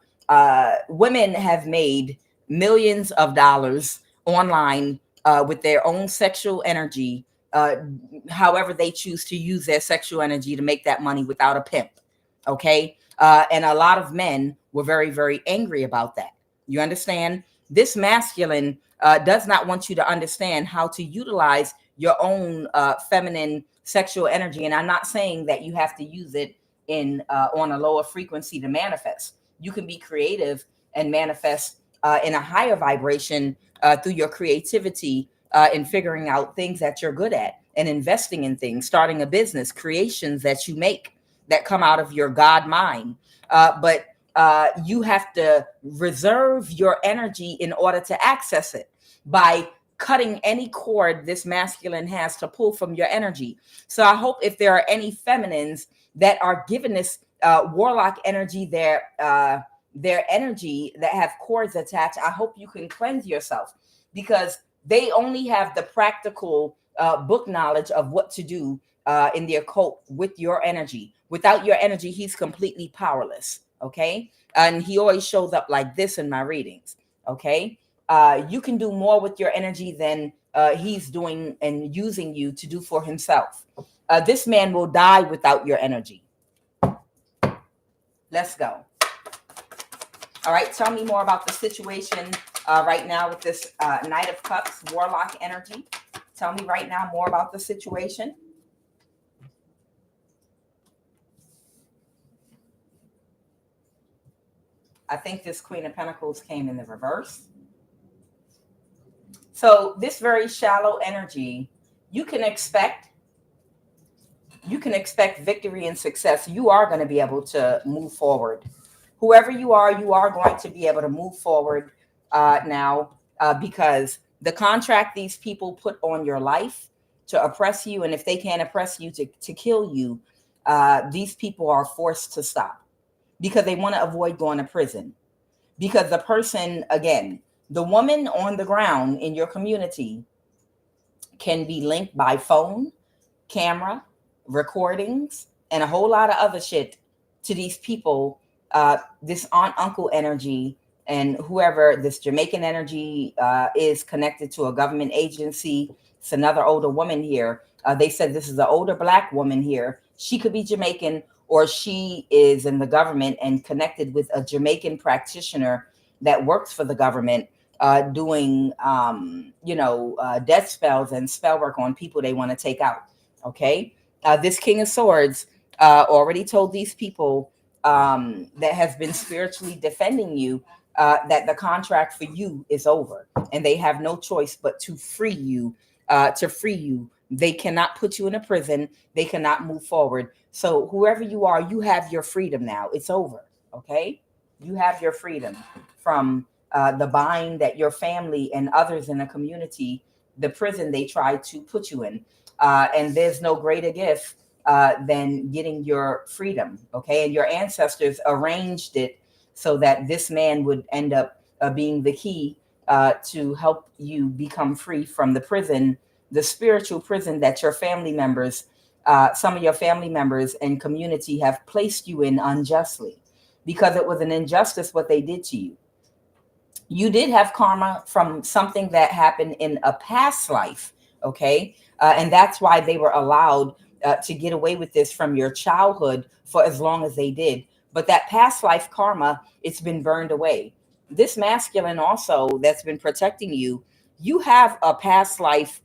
Women have made millions of dollars online with their own sexual energy, however they choose to use their sexual energy to make that money without a pimp. Okay. And a lot of men were very, very angry about that. You understand? This masculine does not want you to understand how to utilize your own feminine sexual energy. And I'm not saying that you have to use it in on a lower frequency to manifest. You can be creative and manifest in a higher vibration through your creativity in figuring out things that you're good at and investing in things, starting a business, creations that you make that come out of your God mind. But you have to reserve your energy in order to access it by cutting any cord this masculine has to pull from your energy. So I hope if there are any feminines that are giving this warlock energy their energy that have cords attached, I hope you can cleanse yourself, because they only have the practical book knowledge of what to do in the occult with your energy. Without your energy, he's completely powerless. Okay. And he always shows up like this in my readings. Okay. You can do more with your energy than he's doing and using you to do for himself. This man will die without your energy. Let's go. All right. Tell me more about the situation right now with this Knight of Cups, warlock energy. Tell me right now more about the situation. I think this Queen of Pentacles came in the reverse. So this very shallow energy, you can expect victory and success. You are going to be able to move forward. Whoever you are going to be able to move forward now because the contract these people put on your life to oppress you, and if they can't oppress you, to kill you, these people are forced to stop because they want to avoid going to prison. Because the person, again, the woman on the ground in your community can be linked by phone, camera, recordings, and a whole lot of other shit to these people. This aunt uncle energy and whoever this Jamaican energy is connected to a government agency. It's another older woman here. They said this is an older black woman here. She could be Jamaican, or she is in the government and connected with a Jamaican practitioner that works for the government, doing death spells and spell work on people they want to take out. Okay, this King of Swords already told these people that has been spiritually defending you that the contract for you is over, and they have no choice but to free you. They cannot put you in a prison. They cannot move forward. So whoever you are, you have your freedom now. It's over. Okay, you have your freedom from the bind that your family and others in the community, the prison they tried to put you in. And there's no greater gift than getting your freedom. Okay. And your ancestors arranged it so that this man would end up being the key to help you become free from the prison, the spiritual prison that your family members, some of your family members and community have placed you in unjustly, because it was an injustice what they did to you. You did have karma from something that happened in a past life. Okay. And that's why they were allowed to get away with this from your childhood for as long as they did. But that past life karma, it's been burned away. This masculine also that's been protecting you, you have a past life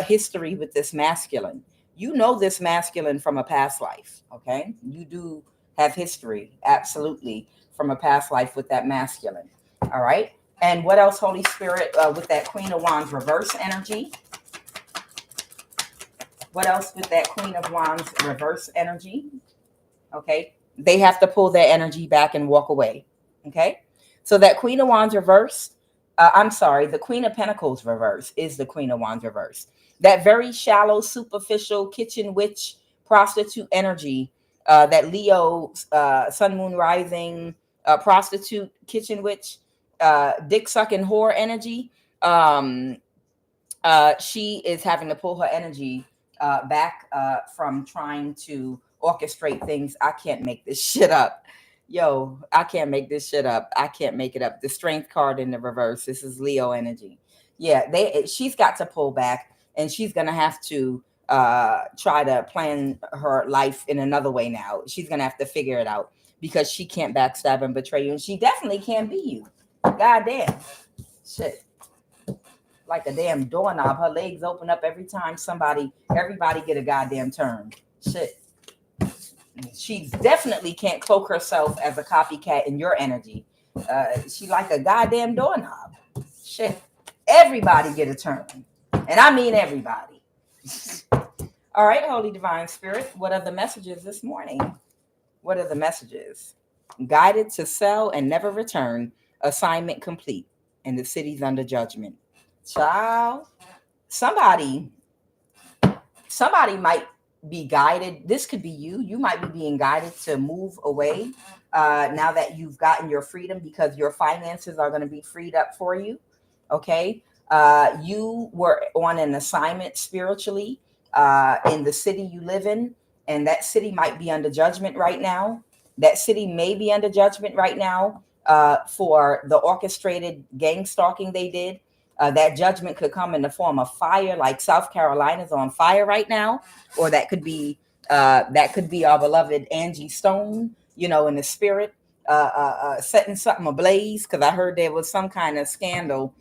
history with this masculine. You know this masculine from a past life. Okay. You do have history, absolutely, from a past life with that masculine. All right. And what else, Holy Spirit, with that Queen of Wands reverse energy? What else with that Queen of Wands reverse energy? Okay. They have to pull their energy back and walk away. Okay. So that Queen of Wands reverse, the Queen of Pentacles reverse is the Queen of Wands reverse. That very shallow, superficial kitchen witch prostitute energy, that Leo, sun, moon, rising, prostitute, kitchen witch, dick sucking whore energy. She is having to pull her energy back from trying to orchestrate things. I can't make this shit up. Yo, I can't make this shit up. I can't make it up. The Strength card in the reverse. This is Leo energy. Yeah, she's got to pull back, and she's gonna have to try to plan her life in another way now. She's gonna have to figure it out, because she can't backstab and betray you, and she definitely can't be you. God damn. Shit. Like a damn doorknob. Her legs open up every time everybody get a goddamn turn. Shit. She definitely can't cloak herself as a copycat in your energy. She like a goddamn doorknob. Shit. Everybody get a turn. And I mean everybody. All right, Holy Divine Spirit. What are the messages this morning? What are the messages? Guided to sell and never return. Assignment complete. And the city's under judgment. Child, somebody might be guided. This could be you. You might be being guided to move away now that you've gotten your freedom, because your finances are going to be freed up for you. Okay. You were on an assignment spiritually in the city you live in, and that city might be under judgment right now. That city may be under judgment right now for the orchestrated gang stalking they did. That judgment could come in the form of fire, like South Carolina's on fire right now, or that could be our beloved Angie Stone, in the spirit, setting something ablaze. Because I heard there was some kind of scandal.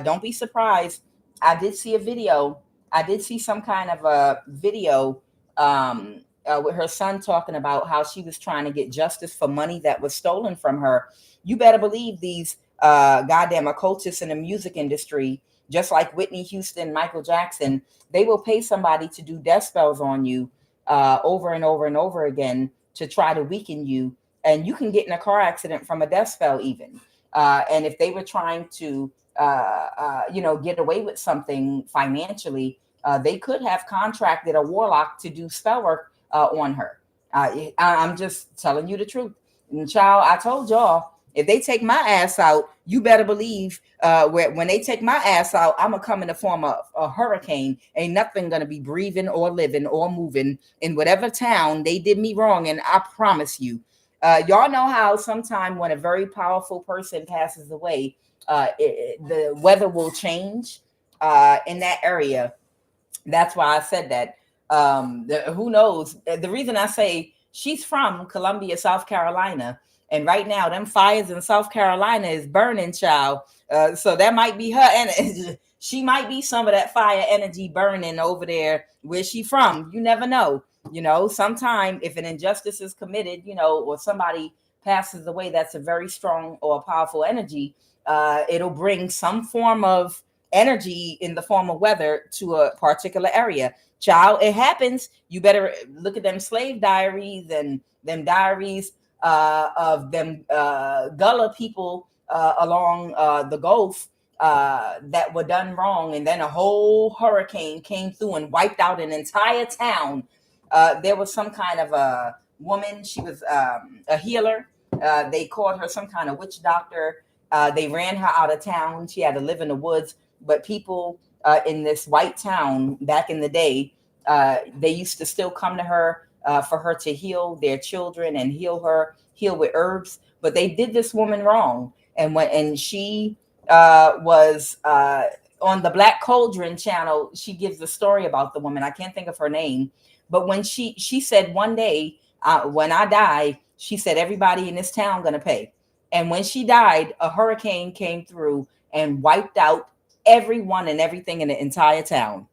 Don't be surprised. I did see a video. I did see some kind of a video with her son talking about how she was trying to get justice for money that was stolen from her. You better believe these goddamn occultists in the music industry, just like Whitney Houston, Michael Jackson, they will pay somebody to do death spells on you over and over and over again to try to weaken you. And you can get in a car accident from a death spell even. And if they were trying to, get away with something financially, they could have contracted a warlock to do spell work on her. I'm just telling you the truth. And child, I told y'all, If they take my ass out, you better believe when they take my ass out, I'm going to come in the form of a hurricane. Ain't nothing going to be breathing or living or moving in whatever town they did me wrong. And I promise you, y'all know how sometime when a very powerful person passes away, the weather will change in that area. That's why I said that. Who knows? The reason I say she's from Columbia, South Carolina, and right now them fires in South Carolina is burning, child. So that might be her, and she might be some of that fire energy burning over there where she from. You never know. You know, sometime if an injustice is committed, you know, or somebody passes away, that's a very strong or powerful energy. It'll bring some form of energy in the form of weather to a particular area. Child, it happens. You better look at them slave diaries and them diaries of them Gullah people along the Gulf that were done wrong, and then a whole hurricane came through and wiped out an entire town. There was some kind of a woman. She was a healer. They called her some kind of witch doctor. They ran her out of town. She had to live in the woods. But people in this white town back in the day, they used to still come to her for her to heal their children and heal with herbs. But they did this woman wrong. And she was on the Black Cauldron channel. She gives a story about the woman. I can't think of her name. But when she said one day, when I die, she said, everybody in this town going to pay. And when she died, a hurricane came through and wiped out everyone and everything in the entire town.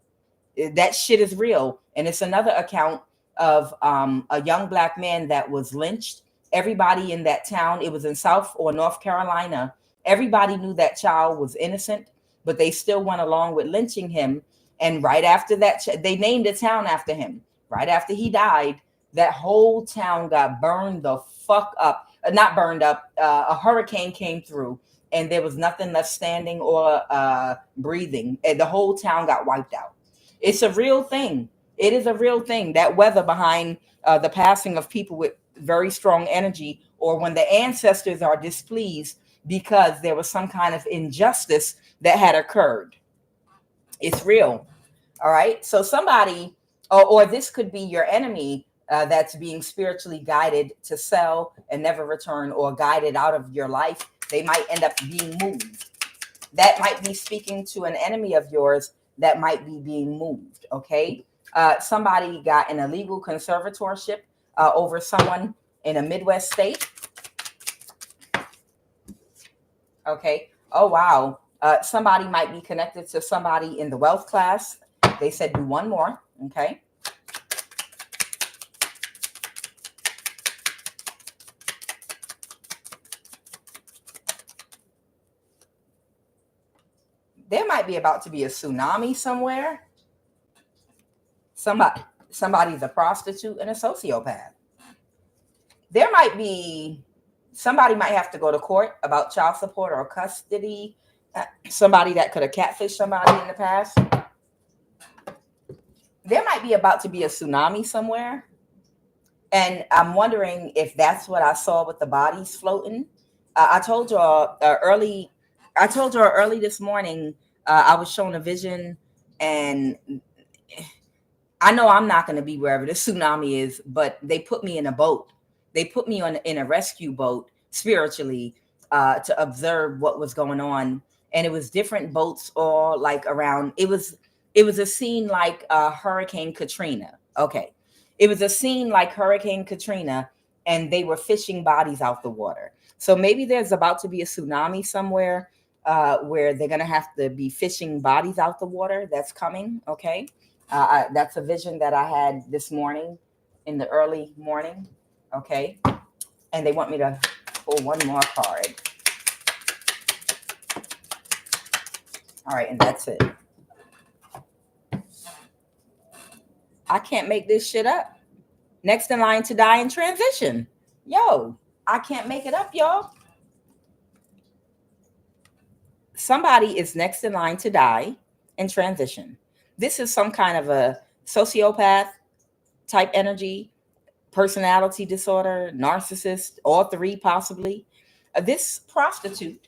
That shit is real. And it's another account of a young Black man that was lynched. Everybody in that town, it was in South or North Carolina, everybody knew that child was innocent, but they still went along with lynching him. And right after that, they named a town after him. Right after he died, that whole town got burned the fuck up. Not burned up. A hurricane came through, and there was nothing left standing or breathing. And the whole town got wiped out. It's a real thing. It is a real thing. That weather behind the passing of people with very strong energy, or when the ancestors are displeased because there was some kind of injustice that had occurred. It's real. All right. So somebody, or this could be your enemy that's being spiritually guided to sell and never return, or guided out of your life. They might end up being moved. That might be speaking to an enemy of yours that might be being moved. Okay. Somebody got an illegal conservatorship over someone in a Midwest state. Okay. Oh, wow. Somebody might be connected to somebody in the wealth class. They said do one more. Okay. There might be about to be a tsunami somewhere. Somebody's a prostitute and a sociopath. There might be, somebody might have to go to court about child support or custody. Somebody that could have catfished somebody in the past. There might be about to be a tsunami somewhere. And I'm wondering if that's what I saw with the bodies floating. I told y'all early this morning, I was shown a vision, and I know I'm not going to be wherever the tsunami is, but they put me in a boat. They put me in a rescue boat spiritually to observe what was going on. And it was different boats all like around. It was a scene like Hurricane Katrina. Okay. It was a scene like Hurricane Katrina, and they were fishing bodies out the water. So maybe there's about to be a tsunami somewhere where they're going to have to be fishing bodies out the water. That's coming. Okay. That's a vision that I had this morning in the early morning. Okay. And they want me to pull one more card. All right. And that's it. I can't make this shit up. Next in line to die in transition. Yo, I can't make it up, y'all. Somebody is next in line to die in transition. This is some kind of a sociopath type energy, personality disorder, narcissist, all three possibly. This prostitute,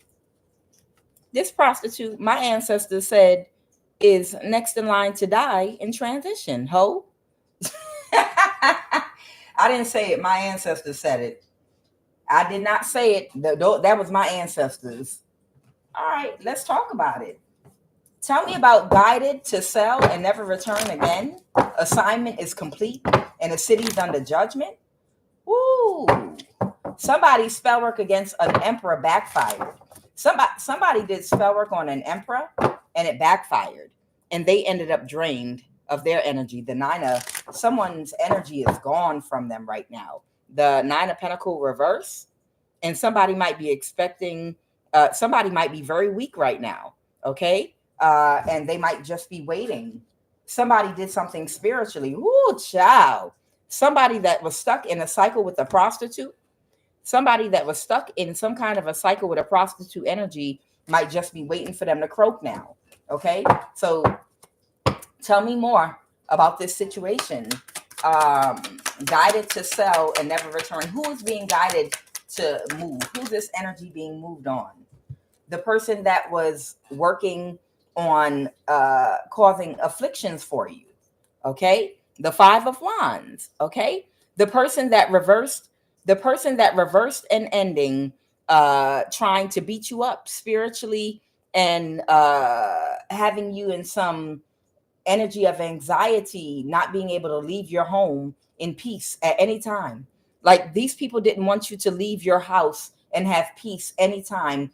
my ancestors said, is next in line to die in transition. Ho. I didn't say it. My ancestors said it. I did not say it. That was my ancestors. All right, let's talk about it. Tell me about guided to sell and never return again. Assignment is complete and the city's under judgment. Ooh. Somebody's spell work against an emperor backfired. Somebody did spell work on an emperor and it backfired. And they ended up drained of their energy. The nine of someone's energy is gone from them right now. The nine of pentacle reverse. And somebody might be expecting, somebody might be very weak right now. Okay. And they might just be waiting. Somebody did something spiritually. Ooh, child. Somebody that was stuck in a cycle with a prostitute. Somebody that was stuck in some kind of a cycle with a prostitute energy might just be waiting for them to croak now. Okay. So tell me more about this situation. Guided to sell and never return. Who is being guided to move? Who's this energy being moved on? The person that was working on causing afflictions for you. Okay. The Five of Wands. Okay. The person that reversed an ending, trying to beat you up spiritually and having you in some energy of anxiety, not being able to leave your home in peace at any time. Like these people didn't want you to leave your house and have peace anytime,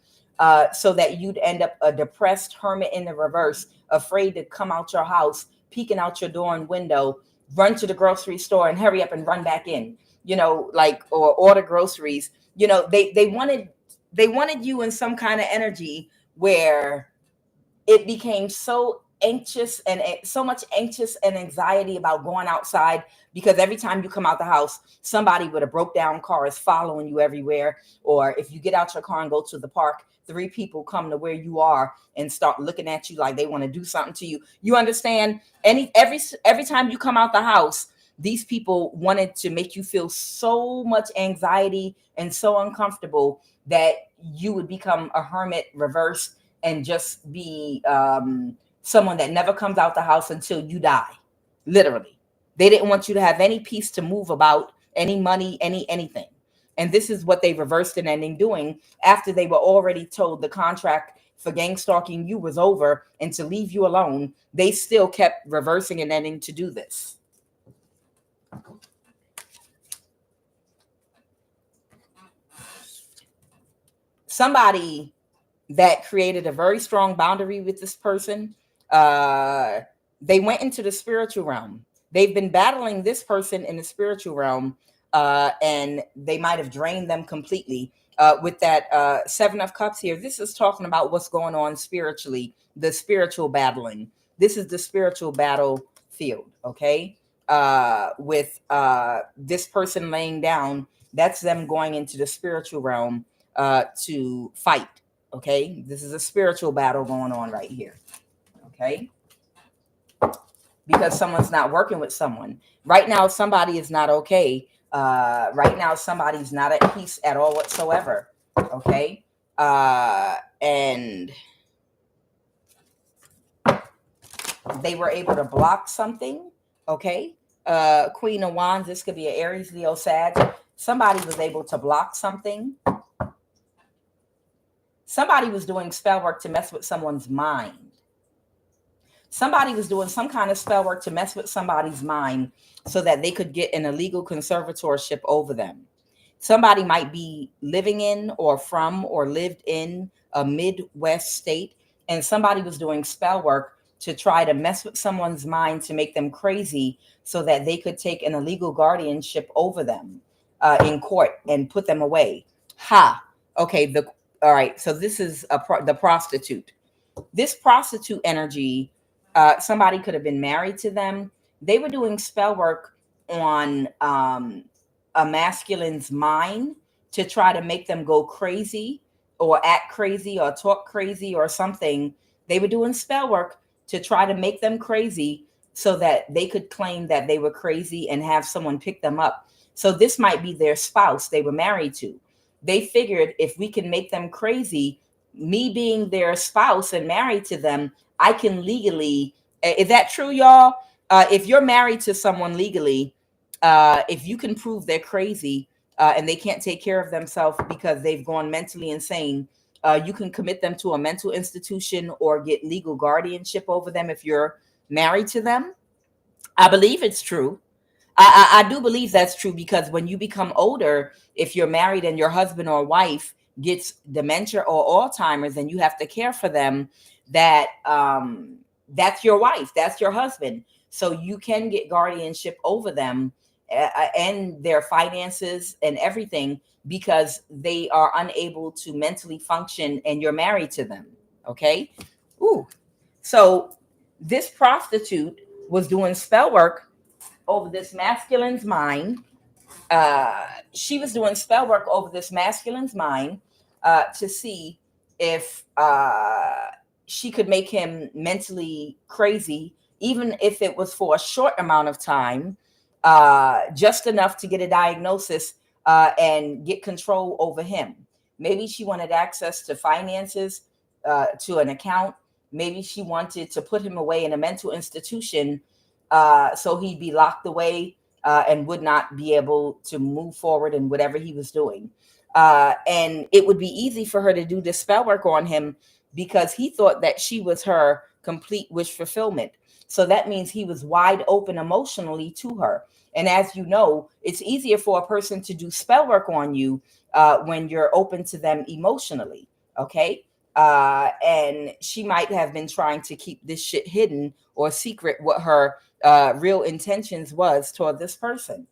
so that you'd end up a depressed hermit in the reverse, afraid to come out your house, peeking out your door and window, run to the grocery store and hurry up and run back in, like, or order groceries. They wanted you in some kind of energy where it became so anxious and so much anxious and anxiety about going outside, because every time you come out the house, somebody with a broke down car is following you everywhere. Or if you get out your car and go to the park, 3 people come to where you are and start looking at you like they want to do something to you. You understand? Every time you come out the house, these people wanted to make you feel so much anxiety and so uncomfortable that you would become a hermit reverse and just be someone that never comes out the house until you die. Literally. They didn't want you to have any peace to move about, any money, anything. And this is what they reversed an ending doing after they were already told the contract for gang stalking you was over and to leave you alone. They still kept reversing an ending to do this. Somebody that created a very strong boundary with this person, they went into the spiritual realm. They've been battling this person in the spiritual realm, and they might have drained them completely. With that 7 of Cups here, this is talking about what's going on spiritually, the spiritual battling. This is the spiritual battlefield, okay? With this person laying down, that's them going into the spiritual realm to fight, okay? This is a spiritual battle going on right here, okay? Because someone's not working with someone. Right now, somebody is not okay. Right now, somebody's not at peace at all whatsoever, okay? And they were able to block something, okay? Queen of Wands, this could be an Aries, Leo, Sag. Somebody was able to block something. Somebody was doing spell work to mess with someone's mind. Somebody was doing some kind of spell work to mess with somebody's mind so that they could get an illegal conservatorship over them. Somebody might be living in or from or lived in a Midwest state, and somebody was doing spell work to try to mess with someone's mind to make them crazy so that they could take an illegal guardianship over them in court and put them away. Ha. Okay. All right. So this is the prostitute. This prostitute energy, somebody could have been married to them. They were doing spell work on a masculine's mind to try to make them go crazy or act crazy or talk crazy or something. They were doing spell work to try to make them crazy so that they could claim that they were crazy and have someone pick them up. So this might be their spouse they were married to. they figured if we can make them crazy, me being their spouse and married to them, I can legally, is that true, y'all? If you're married to someone legally, if you can prove they're crazy and they can't take care of themselves because they've gone mentally insane, you can commit them to a mental institution or get legal guardianship over them if you're married to them. I believe it's true. I do believe that's true, because when you become older, if you're married and your husband or wife gets dementia or Alzheimer's and you have to care for them, that's your wife, that's your husband. So you can get guardianship over them and their finances and everything, because they are unable to mentally function and you're married to them. Okay. Ooh. So this prostitute was doing spell work over this masculine's mind. She was doing spell work over this masculine's mind to see if she could make him mentally crazy, even if it was for a short amount of time, just enough to get a diagnosis and get control over him. Maybe she wanted access to finances, to an account. Maybe she wanted to put him away in a mental institution so he'd be locked away and would not be able to move forward in whatever he was doing. And it would be easy for her to do this spell work on him because he thought that she was her complete wish fulfillment. So that means he was wide open emotionally to her. And as you know, it's easier for a person to do spell work on you when you're open to them emotionally. Okay. And she might have been trying to keep this shit hidden or secret, what her real intentions was toward this person.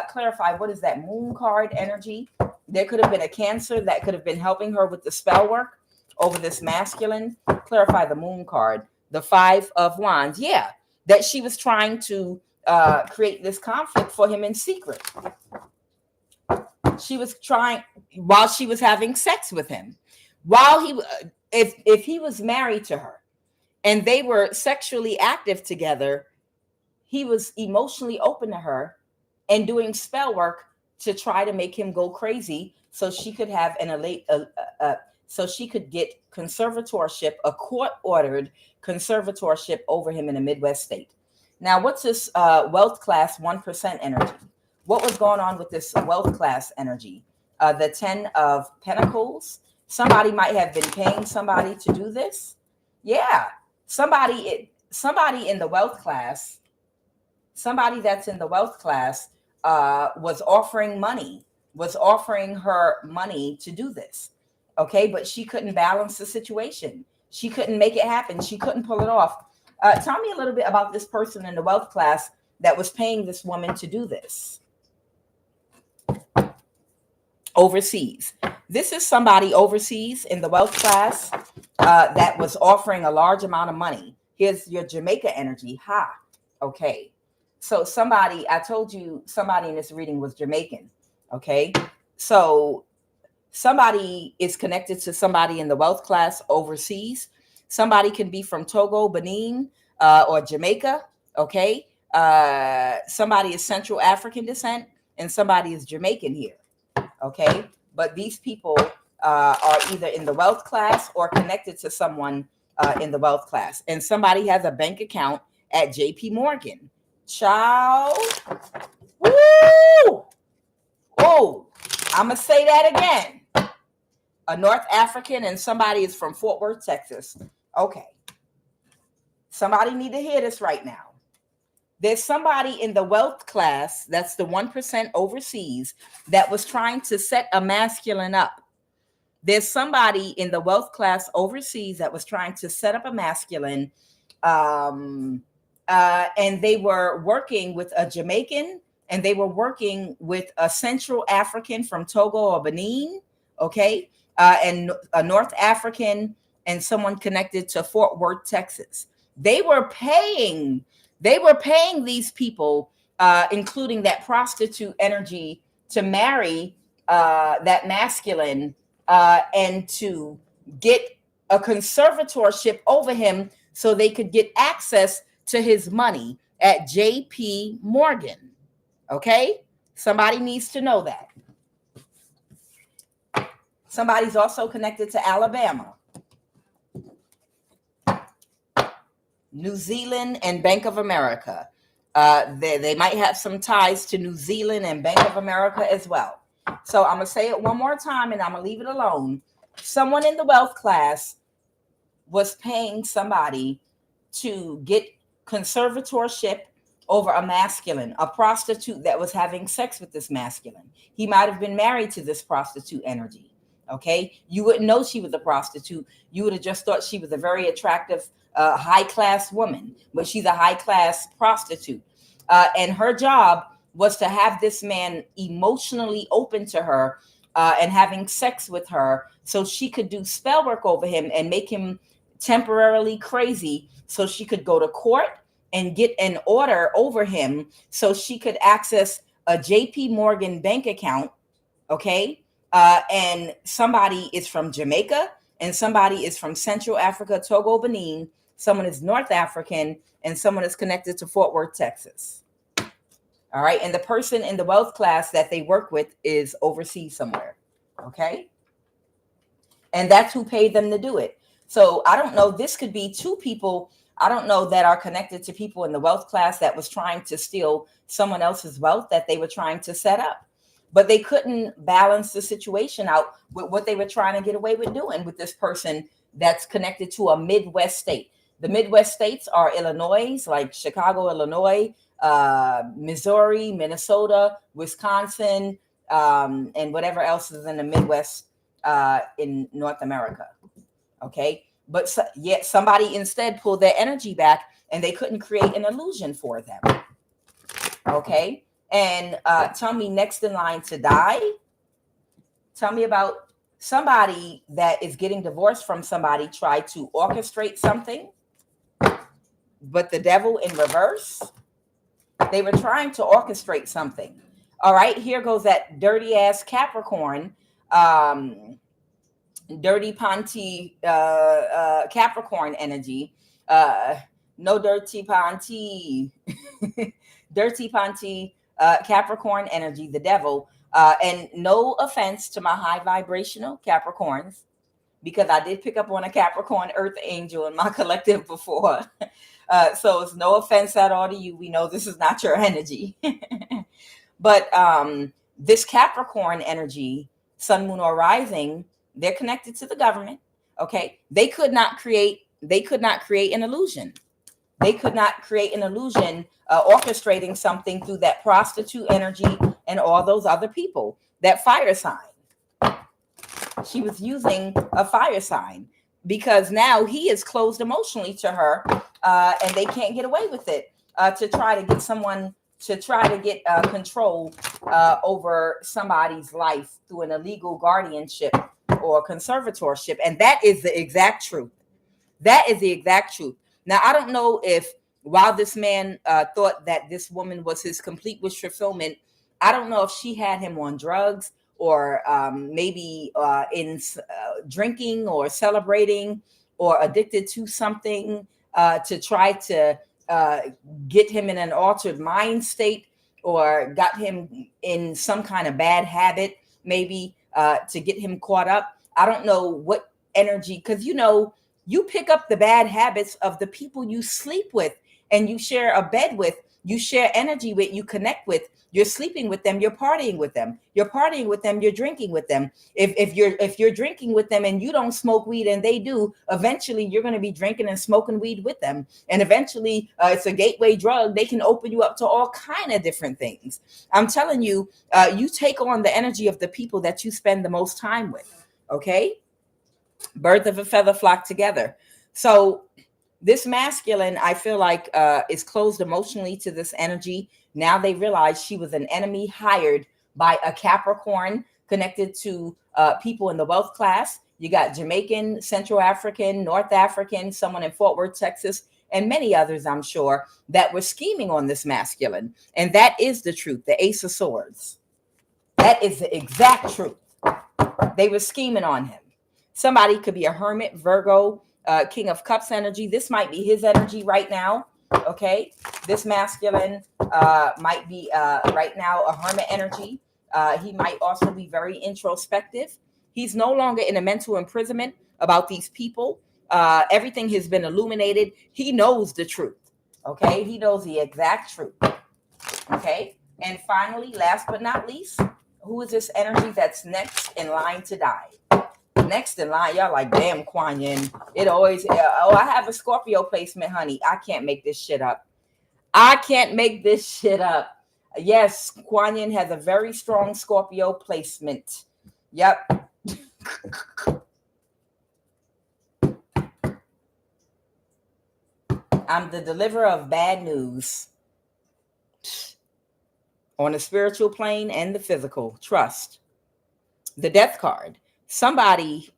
Clarify, what is that moon card energy? There could have been a Cancer that could have been helping her with the spell work over this masculine. Clarify the moon card, the 5 of Wands. Yeah, that she was trying to create this conflict for him in secret. She was trying while she was having sex with him. While he, if he was married to her and they were sexually active together, he was emotionally open to her and doing spell work to try to make him go crazy, so she could have so she could get conservatorship, a court-ordered conservatorship over him in a Midwest state. Now, what's this wealth class 1% energy? What was going on with this wealth class energy? The 10 of Pentacles. Somebody might have been paying somebody to do this. Yeah, somebody in the wealth class. Somebody that's in the wealth class was offering her money to do this. Okay, but she couldn't balance the situation. She couldn't make it happen. She couldn't pull it off. Tell me a little bit about this person in the wealth class that was paying this woman to do this overseas. This is somebody overseas in the wealth class that was offering a large amount of money. Here's your Jamaica energy. Ha. Okay. So somebody, I told you somebody in this reading was Jamaican. Okay. So somebody is connected to somebody in the wealth class overseas. Somebody can be from Togo, Benin, or Jamaica. Okay. Somebody is Central African descent and somebody is Jamaican here. Okay. But these people are either in the wealth class or connected to someone in the wealth class. And somebody has a bank account at JP Morgan. Child. Woo! Oh, I'm going to say that again. A North African and somebody is from Fort Worth, Texas. Okay. Somebody need to hear this right now. There's somebody in the wealth class, that's the 1% overseas, that was trying to set a masculine up. There's somebody in the wealth class overseas that was trying to set up a masculine, and they were working with a Jamaican, and they were working with a Central African from Togo or Benin, okay, and a North African and someone connected to Fort Worth, Texas. They were paying these people, including that prostitute energy, to marry that masculine and to get a conservatorship over him so they could get access to his money at JP Morgan. Okay? Somebody needs to know that. Somebody's also connected to Alabama, New Zealand, and Bank of America. They might have some ties to New Zealand and Bank of America as well. So I'm going to say it one more time and I'm going to leave it alone. Someone in the wealth class was paying somebody to get conservatorship over a masculine, a prostitute that was having sex with this masculine. He might have been married to this prostitute energy. Okay. You wouldn't know she was a prostitute. You would have just thought she was a very attractive, high class woman, but she's a high class prostitute. And her job was to have this man emotionally open to her and having sex with her so she could do spell work over him and make him temporarily crazy so she could go to court and get an order over him so she could access a JP Morgan bank account. Okay. And somebody is from Jamaica and somebody is from Central Africa, Togo, Benin. Someone is North African and someone is connected to Fort Worth, Texas. All right. And the person in the wealth class that they work with is overseas somewhere. Okay. And that's who paid them to do it. So I don't know. This could be two people, I don't know, that are connected to people in the wealth class that was trying to steal someone else's wealth that they were trying to set up. But they couldn't balance the situation out with what they were trying to get away with doing with this person that's connected to a Midwest state. The Midwest states are Illinois, like Chicago, Illinois, Missouri, Minnesota, Wisconsin, and whatever else is in the Midwest in North America. Okay. But yet somebody instead pulled their energy back and they couldn't create an illusion for them. Okay. And tell me, next in line to die. Tell me about somebody that is getting divorced from somebody tried to orchestrate something, but the devil in reverse. They were trying to orchestrate something. All right, here goes that dirty ass Capricorn, dirty panty Capricorn energy. No dirty panty, dirty panty Capricorn energy, the devil. And no offense to my high vibrational Capricorns, because I did pick up on a Capricorn Earth Angel in my collective before. So it's no offense at all to you. We know this is not your energy. But this Capricorn energy, sun, moon, or rising, they're connected to the government. Okay. They could not create an illusion. They could not create an illusion orchestrating something through that prostitute energy and all those other people. That fire sign. She was using a fire sign because now he is closed emotionally to her and they can't get away with it to try to get someone to try to get control over somebody's life through an illegal guardianship or conservatorship. And that is the exact truth. That is the exact truth. Now, I don't know if while this man thought that this woman was his complete wish fulfillment, I don't know if she had him on drugs or maybe in drinking or celebrating or addicted to something to try to get him in an altered mind state or got him in some kind of bad habit, maybe to get him caught up. I don't know what energy, because you pick up the bad habits of the people you sleep with and you share a bed with, you share energy with, you connect with. You're sleeping with them, you're partying with them. You're partying with them, you're drinking with them. If you're drinking with them and you don't smoke weed and they do, eventually you're going to be drinking and smoking weed with them. And eventually it's a gateway drug. They can open you up to all kind of different things. I'm telling you, you take on the energy of the people that you spend the most time with. Okay? Birds of a feather flock together. So this masculine, I feel like, is closed emotionally to this energy. Now they realize she was an enemy hired by a Capricorn connected to people in the wealth class. You got Jamaican, Central African, North African, someone in Fort Worth, Texas, and many others, I'm sure, that were scheming on this masculine. And that is the truth, the Ace of Swords. That is the exact truth. They were scheming on him. Somebody could be a hermit, Virgo, King of Cups energy. This might be his energy right now. Okay. This masculine might be right now a hermit energy. He might also be very introspective. He's no longer in a mental imprisonment about these people. Everything has been illuminated. He knows the truth. Okay, he knows the exact truth. Okay, and finally, last but not least, who is this energy that's next in line to die? Next in line, y'all like, damn, Kuan Yin. It always, I have a Scorpio placement, honey. I can't make this shit up. I can't make this shit up. Yes, Kuan Yin has a very strong Scorpio placement. Yep. I'm the deliverer of bad news on the spiritual plane and the physical. Trust. The death card. Somebody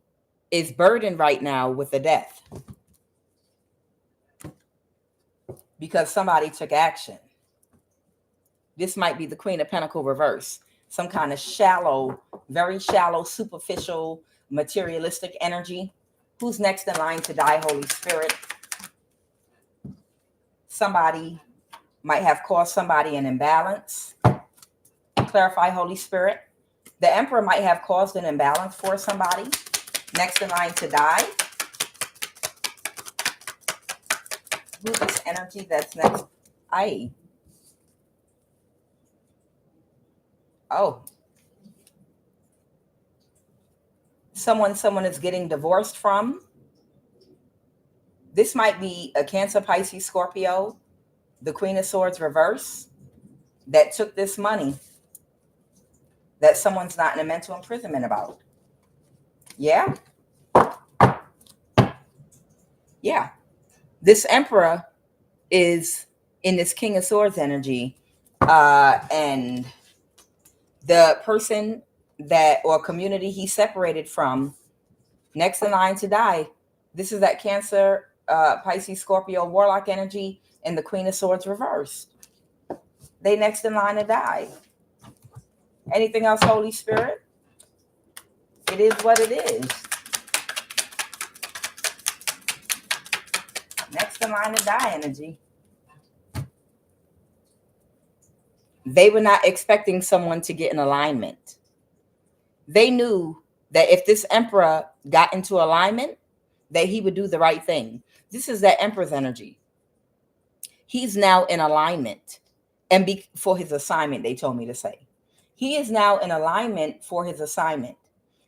is burdened right now with a death because somebody took action. This might be the Queen of Pentacles reverse. Some kind of shallow, very shallow, superficial, materialistic energy. Who's next in line to die, Holy Spirit? Somebody might have caused somebody an imbalance. Clarify, Holy Spirit. The Emperor might have caused an imbalance for somebody. Next in line to die. Who's this energy that's next? Oh. Someone is getting divorced from. This might be a Cancer, Pisces, Scorpio, the Queen of Swords reverse, that took this money that someone's not in a mental imprisonment about. Yeah? Yeah. This Emperor is in this King of Swords energy. And the person that, or community he separated from, next in line to die. This is that Cancer, Pisces, Scorpio, Warlock energy, and the Queen of Swords reversed. They next in line to die. Anything else, Holy Spirit? It is what it is. Next in line to die energy. They were not expecting someone to get in alignment. They knew that if this Emperor got into alignment, that he would do the right thing. This is that Emperor's energy. He's now in alignment. And for his assignment, they told me to say. He is now in alignment for his assignment.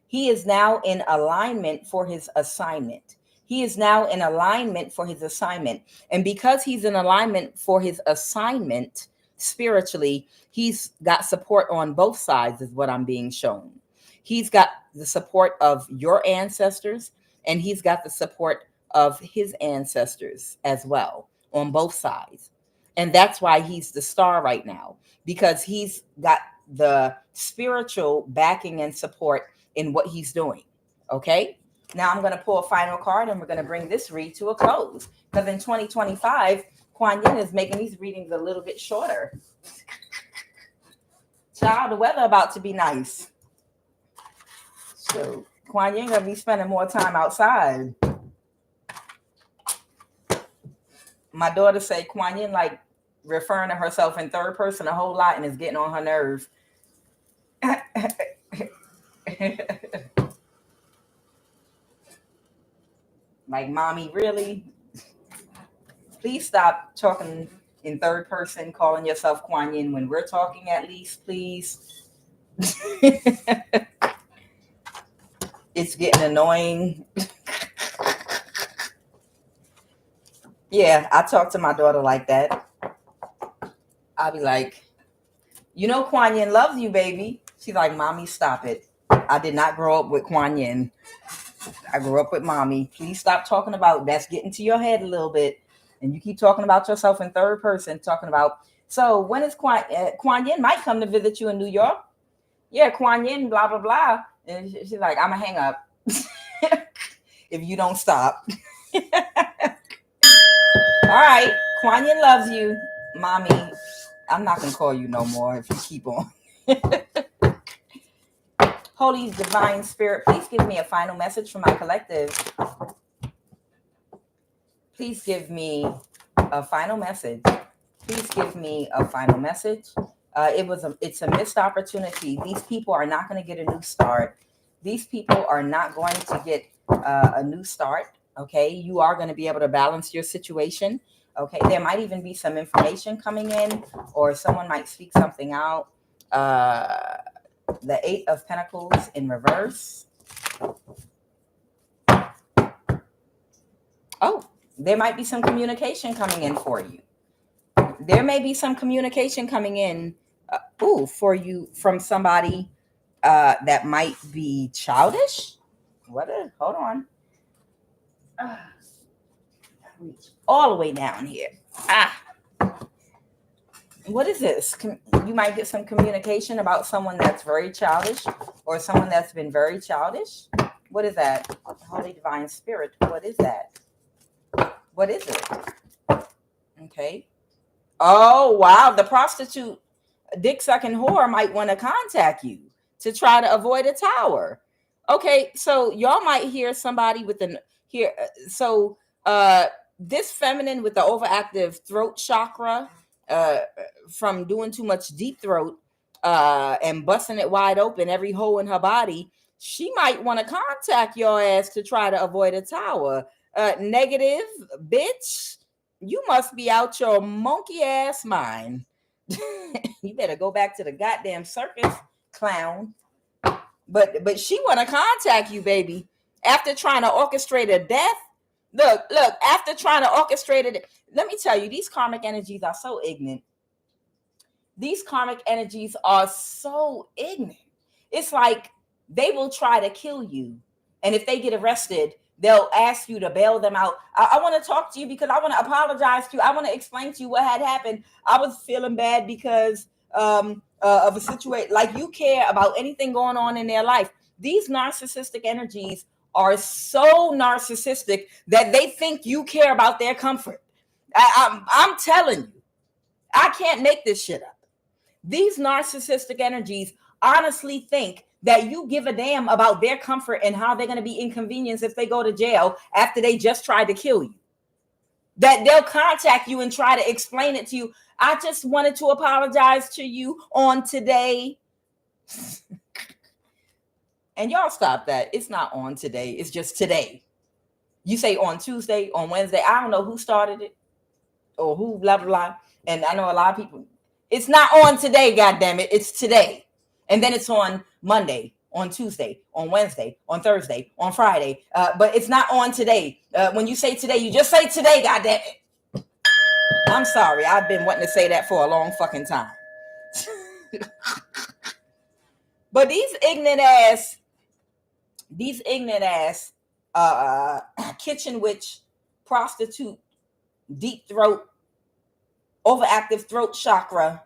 He is now in alignment for his assignment. He is now in alignment for his assignment. And because he's in alignment for his assignment, spiritually, he's got support on both sides, is what I'm being shown. He's got the support of your ancestors, and he's got the support of his ancestors as well on both sides. And that's why he's the star right now, because he's got the spiritual backing and support in what he's doing. Okay. Now I'm going to pull a final card and we're going to bring this read to a close, because in 2025, Kuan Yin is making these readings a little bit shorter. Child, the weather about to be nice. So Kuan Yin going to be spending more time outside. My daughter say Kuan Yin like referring to herself in third person a whole lot and is getting on her nerve. Like, mommy, really? Please stop talking in third person, calling yourself Kuan Yin when we're talking, at least, please. It's getting annoying. Yeah, I talk to my daughter like that. I'll be like, you know Kuan Yin loves you, baby. She's like, mommy, stop it. I did not grow up with Kuan Yin. I grew up with mommy. Please stop talking about that's getting to your head a little bit. And you keep talking about yourself in third person, talking about, so when is Kuan Yin might come to visit you in New York? Yeah, Kuan Yin, blah, blah, blah. And she's like, I'm going to hang up if you don't stop. All right. Kuan Yin loves you, mommy. I'm not going to call you no more if you keep on. Holy Divine Spirit, please give me a final message from my collective. Please give me a final message. Please give me a final message. It's a missed opportunity. These people are not going to get a new start. These people are not going to get a new start. Okay, you are going to be able to balance your situation. Okay, there might even be some information coming in, or someone might speak something out. The Eight of Pentacles in reverse. Oh, there might be some communication coming in for you. There may be some communication coming in for you from somebody that might be childish. Hold on. Reach all the way down here. What is this? You might get some communication about someone that's very childish, or someone that's been very childish. What is that? Holy Divine Spirit. What is that? What is it? Okay. Oh, wow. The prostitute, dick sucking whore might want to contact you to try to avoid a tower. Okay. So y'all might hear somebody with this feminine with the overactive throat chakra, from doing too much deep throat and busting it wide open, every hole in her body, she might want to contact your ass to try to avoid a tower. Negative, bitch. You must be out your monkey ass mind. You better go back to the goddamn circus, clown. But she want to contact you, baby, after trying to orchestrate a death. Look, after trying to orchestrate it, let me tell you, these karmic energies are so ignorant. These karmic energies are so ignorant. It's like they will try to kill you. And if they get arrested, they'll ask you to bail them out. I want to talk to you because I want to apologize to you. I want to explain to you what had happened. I was feeling bad because of a situation. Like, you care about anything going on in their life. These narcissistic energies are so narcissistic that they think you care about their comfort. I'm telling you, I can't make this shit up. These narcissistic energies honestly think that you give a damn about their comfort and how they're going to be inconvenienced if they go to jail after they just tried to kill you. That they'll contact you and try to explain it to you. I just wanted to apologize to you on today. And y'all stop that. It's not on today. It's just today. You say on Tuesday, on Wednesday. I don't know who started it or who blah, blah, blah. And I know a lot of people. It's not on today, goddammit. It's today. And then it's on Monday, on Tuesday, on Wednesday, on Thursday, on Friday. But it's not on today. When you say today, you just say today, goddammit. I'm sorry. I've been wanting to say that for a long fucking time. But these ignorant ass kitchen witch, prostitute, deep throat, overactive throat chakra,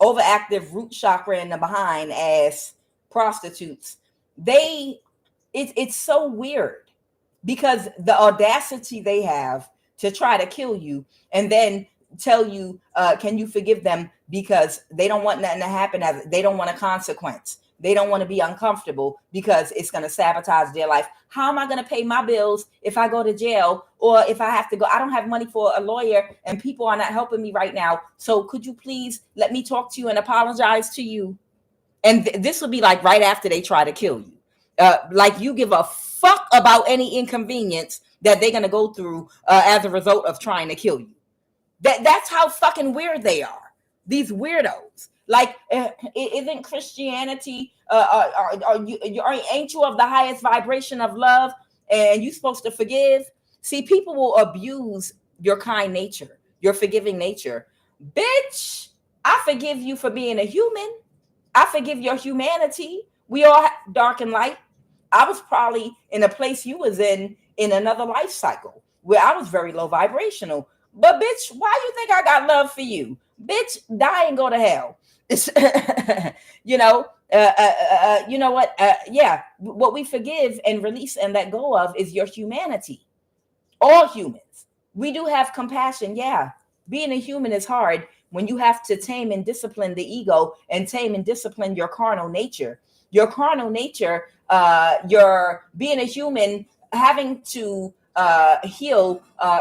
overactive root chakra in the behind ass prostitutes, it's so weird because the audacity they have to try to kill you and then tell you, can you forgive them, because they don't want nothing to happen. They don't want a consequence. They don't want to be uncomfortable because it's going to sabotage their life. How am I going to pay my bills if I go to jail, or if I have to go? I don't have money for a lawyer and people are not helping me right now. So could you please let me talk to you and apologize to you? And this will be like right after they try to kill you. Like you give a fuck about any inconvenience that they're going to go through as a result of trying to kill you. That's how fucking weird they are. These weirdos. Like, isn't Christianity, ain't you of the highest vibration of love and you supposed to forgive? See, people will abuse your kind nature, your forgiving nature. Bitch, I forgive you for being a human. I forgive your humanity. We all have dark and light. I was probably in a place you was in another life cycle where I was very low vibrational. But bitch, why you think I got love for you? Bitch, die and go to hell. You know what? Yeah, what we forgive and release and let go of is your humanity. All humans. We do have compassion. Yeah. Being a human is hard when you have to tame and discipline the ego and tame and discipline your carnal nature. Your carnal nature, your being a human, having to heal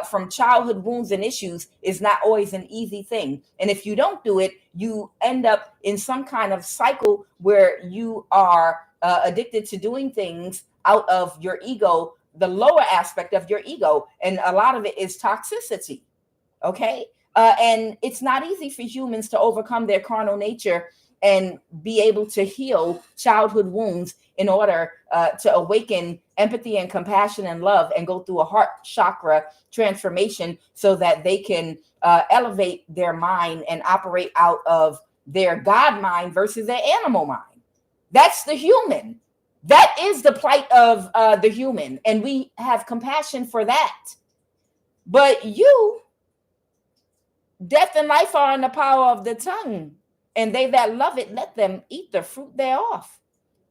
from childhood wounds and issues is not always an easy thing. And if you don't do it, you end up in some kind of cycle where you are addicted to doing things out of your ego, the lower aspect of your ego. And a lot of it is toxicity. Okay. And it's not easy for humans to overcome their carnal nature and be able to heal childhood wounds in order to awaken empathy and compassion and love and go through a heart chakra transformation so that they can elevate their mind and operate out of their God mind versus their animal mind. That's the human. That is the plight of the human. And we have compassion for that. But death and life are in the power of the tongue. And they that love it, let them eat the fruit thereof.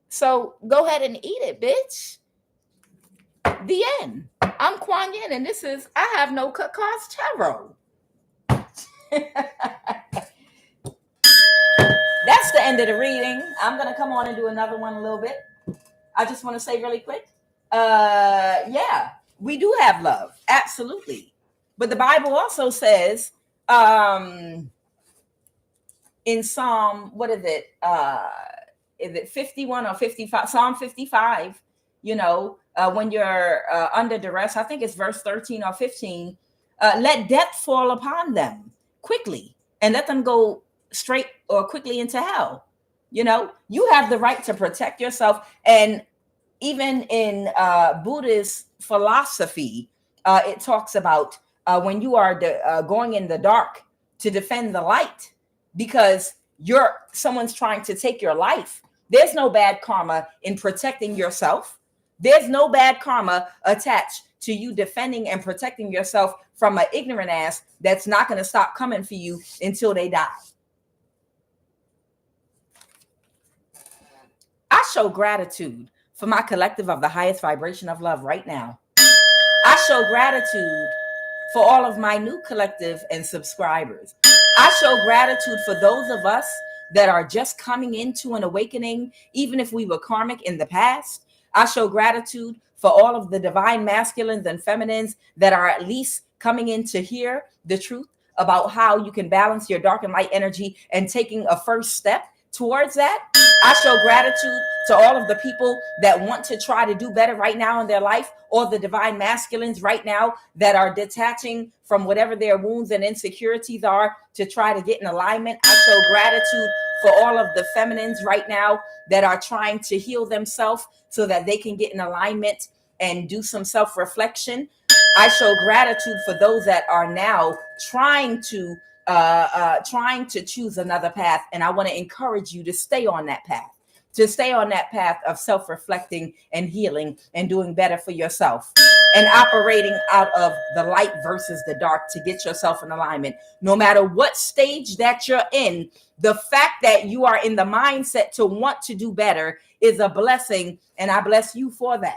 So go ahead and eat it, bitch. The end. I'm Kuan Yin, and this is I Have No Cut Cards Tarot. That's the end of the reading. I'm going to come on and do another one a little bit. I just want to say really quick. Yeah, we do have love. Absolutely. But the Bible also says in Psalm, what is it 51 or 55? Psalm 55, when you're under duress, I think it's verse 13 or 15, let death fall upon them quickly and let them go straight or quickly into hell. You have the right to protect yourself. And even in Buddhist philosophy, it talks about when you are going in the dark to defend the light because someone's trying to take your life. There's no bad karma in protecting yourself. There's no bad karma attached to you defending and protecting yourself from an ignorant ass that's not going to stop coming for you until they die. I show gratitude for my collective of the highest vibration of love right now. I show gratitude for all of my new collective and subscribers. I show gratitude for those of us that are just coming into an awakening, even if we were karmic in the past. I show gratitude for all of the divine masculines and feminines that are at least coming in to hear the truth about how you can balance your dark and light energy and taking a first step towards that. I show gratitude to all of the people that want to try to do better right now in their life, or the divine masculines right now that are detaching from whatever their wounds and insecurities are to try to get in alignment. I show gratitude for all of the feminines right now that are trying to heal themselves so that they can get in alignment and do some self-reflection. I show gratitude for those that are now trying to choose another path. And I want to encourage you to stay on that path, of self-reflecting and healing and doing better for yourself and operating out of the light versus the dark to get yourself in alignment. No matter what stage that you're in, the fact that you are in the mindset to want to do better is a blessing. And I bless you for that.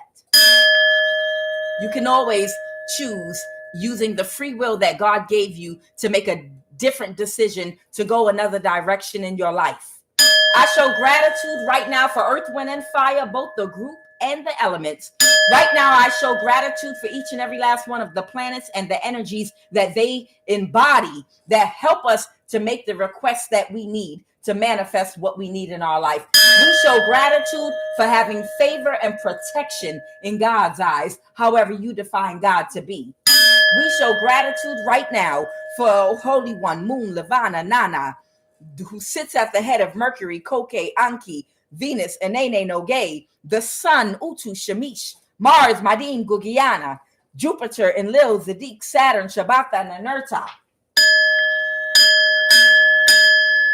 You can always choose using the free will that God gave you to make a different decision to go another direction in your life. I show gratitude right now for earth, wind, and fire, both the group and the elements. Right now, I show gratitude for each and every last one of the planets and the energies that they embody that help us to make the requests that we need to manifest what we need in our life. We show gratitude for having favor and protection in God's eyes, however you define God to be. We show gratitude right now for Holy One, Moon, Lavana, Nana, who sits at the head of Mercury, Koke, Anki, Venus, Enene, Noge, the Sun, Utu, Shamish, Mars, Madin, Gugiana, Jupiter, Enlil, Zadik, Saturn, Shabbatha, and Anerta.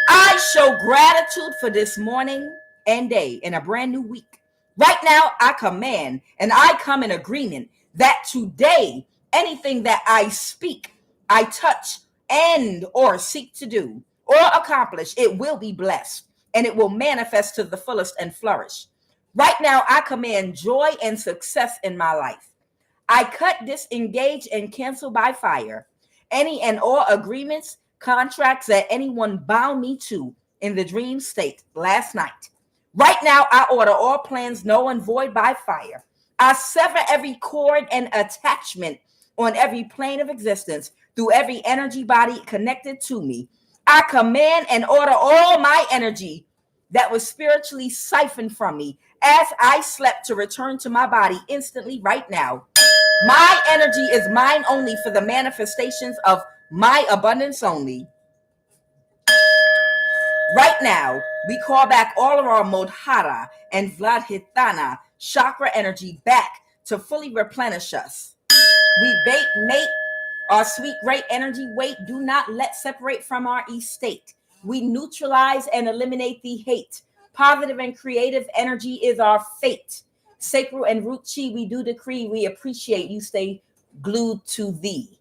I show gratitude for this morning and day in a brand new week. Right now, I command and I come in agreement that today, anything that I speak, I touch, and or seek to do or accomplish, it will be blessed and it will manifest to the fullest and flourish. Right now, I command joy and success in my life. I cut, disengage, and cancel by fire any and all agreements, contracts that anyone bound me to in the dream state last night. Right now, I order all plans null and void by fire. I sever every cord and attachment on every plane of existence through every energy body connected to me. I command and order all my energy that was spiritually siphoned from me as I slept to return to my body instantly right now. My energy is mine only for the manifestations of my abundance only. Right now, we call back all of our Modhara and Vladhitana chakra energy back to fully replenish us. We make our sweet, great energy weight. Do not let separate from our estate. We neutralize and eliminate the hate. Positive and creative energy is our fate. Sacral and root chi, we do decree. We appreciate you stay glued to thee.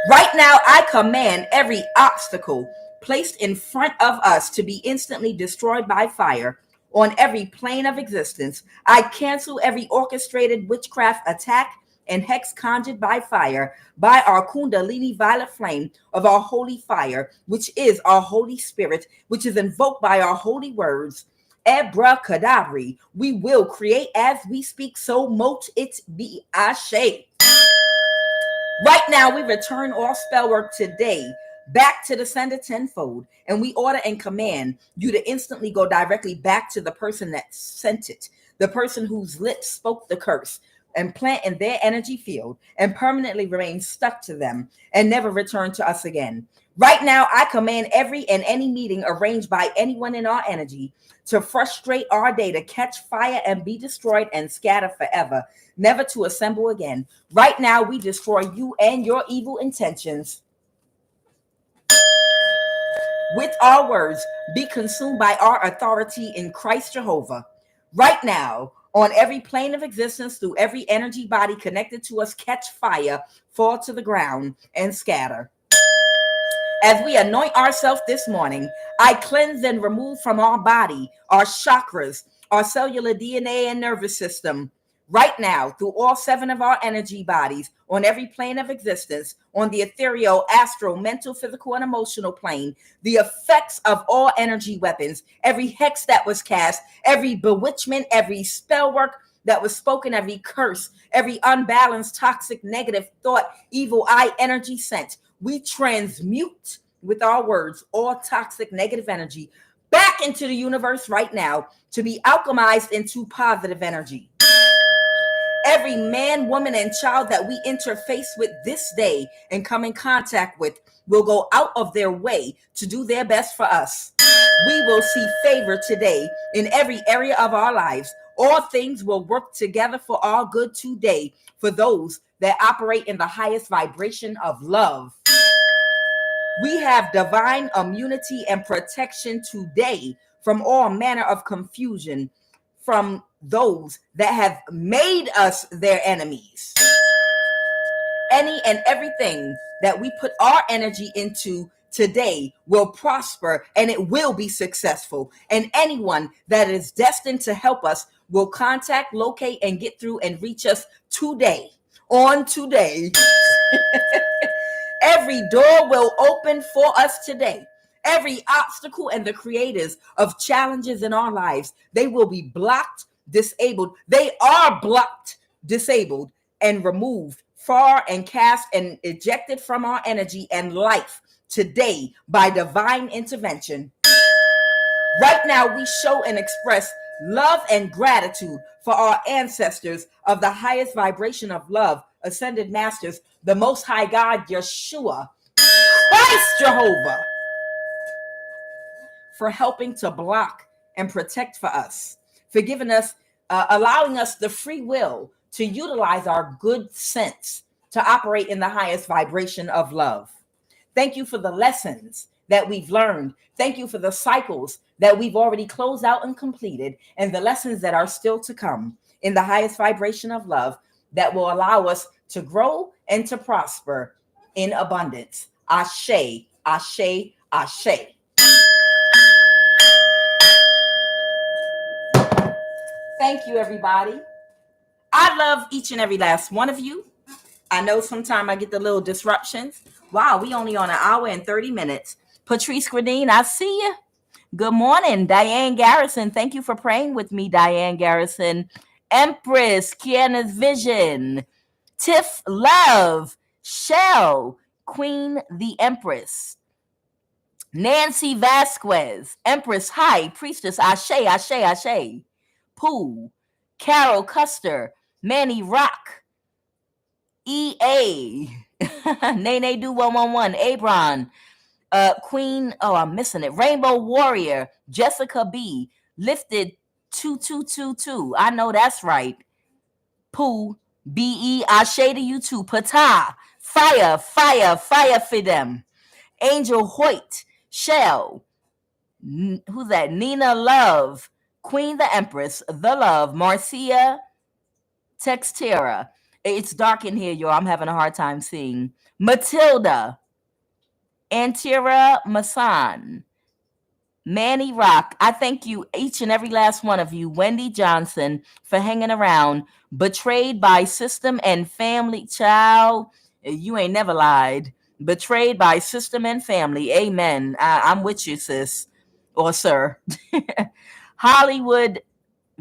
Right now, I command every obstacle placed in front of us to be instantly destroyed by fire on every plane of existence. I cancel every orchestrated witchcraft attack and hex conjured by fire by our Kundalini violet flame of our holy fire, which is our Holy Spirit, which is invoked by our holy words. Abracadabra, we will create as we speak, so mote it be ashe. Right now, we return all spell work today back to the sender tenfold, and we order and command you to instantly go directly back to the person that sent it, the person whose lips spoke the curse, and plant in their energy field and permanently remain stuck to them and never return to us again. Right now, I command every and any meeting arranged by anyone in our energy to frustrate our day, to catch fire and be destroyed and scatter forever, never to assemble again. Right now, we destroy you and your evil intentions with our words. Be consumed by our authority in Christ Jehovah. Right now, on every plane of existence, through every energy body connected to us, catch fire, fall to the ground, and scatter. As we anoint ourselves this morning, I cleanse and remove from our body, our chakras, our cellular DNA and nervous system, right now, through all 7 of our energy bodies, on every plane of existence, on the ethereal, astral, mental, physical, and emotional plane, the effects of all energy weapons, every hex that was cast, every bewitchment, every spell work that was spoken, every curse, every unbalanced, toxic, negative thought, evil eye energy sent. We transmute with our words all toxic, negative energy back into the universe right now to be alchemized into positive energy. Every man, woman, and child that we interface with this day and come in contact with will go out of their way to do their best for us. We will see favor today in every area of our lives. All things will work together for our good today for those that operate in the highest vibration of love. We have divine immunity and protection today from all manner of confusion from those that have made us their enemies. Any and everything that we put our energy into today will prosper and it will be successful. And anyone that is destined to help us will contact, locate, and get through and reach us today. On today. Every door will open for us today. Every obstacle and the creators of challenges in our lives, they will be blocked, disabled. They are blocked, disabled, and removed far and cast and ejected from our energy and life today by divine intervention. Right now, we show and express love and gratitude for our ancestors of the highest vibration of love, ascended masters, the Most High God, Yeshua, Christ Jehovah, for helping to block and protect for us, for giving us, allowing us the free will to utilize our good sense to operate in the highest vibration of love. Thank you for the lessons that we've learned. Thank you for the cycles that we've already closed out and completed, and the lessons that are still to come in the highest vibration of love that will allow us to grow and to prosper in abundance. Ashe, ashe, ashe. Thank you, everybody. I love each and every last one of you. I know sometimes I get the little disruptions. Wow, we only on 1 hour and 30 minutes. Patrice Gradine, I see you. Good morning, Diane Garrison. Thank you for praying with me, Diane Garrison. Empress, Kiana's Vision, Tiff Love, Shell, Queen the Empress, Nancy Vasquez, Empress, High Priestess, Ashe, Ashe, Ashe. Pooh, Carol Custer, Manny Rock, EA, Nene Do 111, Abron, Queen, oh, I'm missing it. Rainbow Warrior, Jessica B, Lifted 2222. I know that's right. Pooh, BE, Ashe to you too. Pata, Fire, Fire, Fire for them. Angel Hoyt, Shell, who's that? Nina Love, Queen the Empress, The Love, Marcia, Textera. It's dark in here, y'all. I'm having a hard time seeing. Matilda, Antira Masan, Manny Rock. I thank you, each and every last one of you. Wendy Johnson, for hanging around. Betrayed by system and family. Child, you ain't never lied. Betrayed by system and family. Amen. I'm with you, sis or sir. Hollywood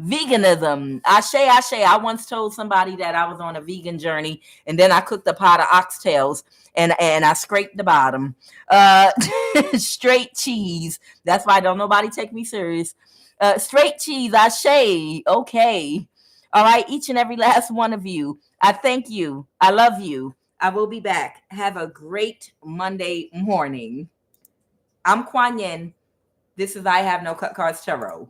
veganism. Ashe, Ashe. I once told somebody that I was on a vegan journey, and then I cooked a pot of oxtails and I scraped the bottom. Straight cheese. That's why don't nobody take me serious. Straight cheese. Ashe. Okay. All right. Each and every last one of you. I thank you. I love you. I will be back. Have a great Monday morning. I'm Kuan Yin. This is I Have No Cut Cards Tarot.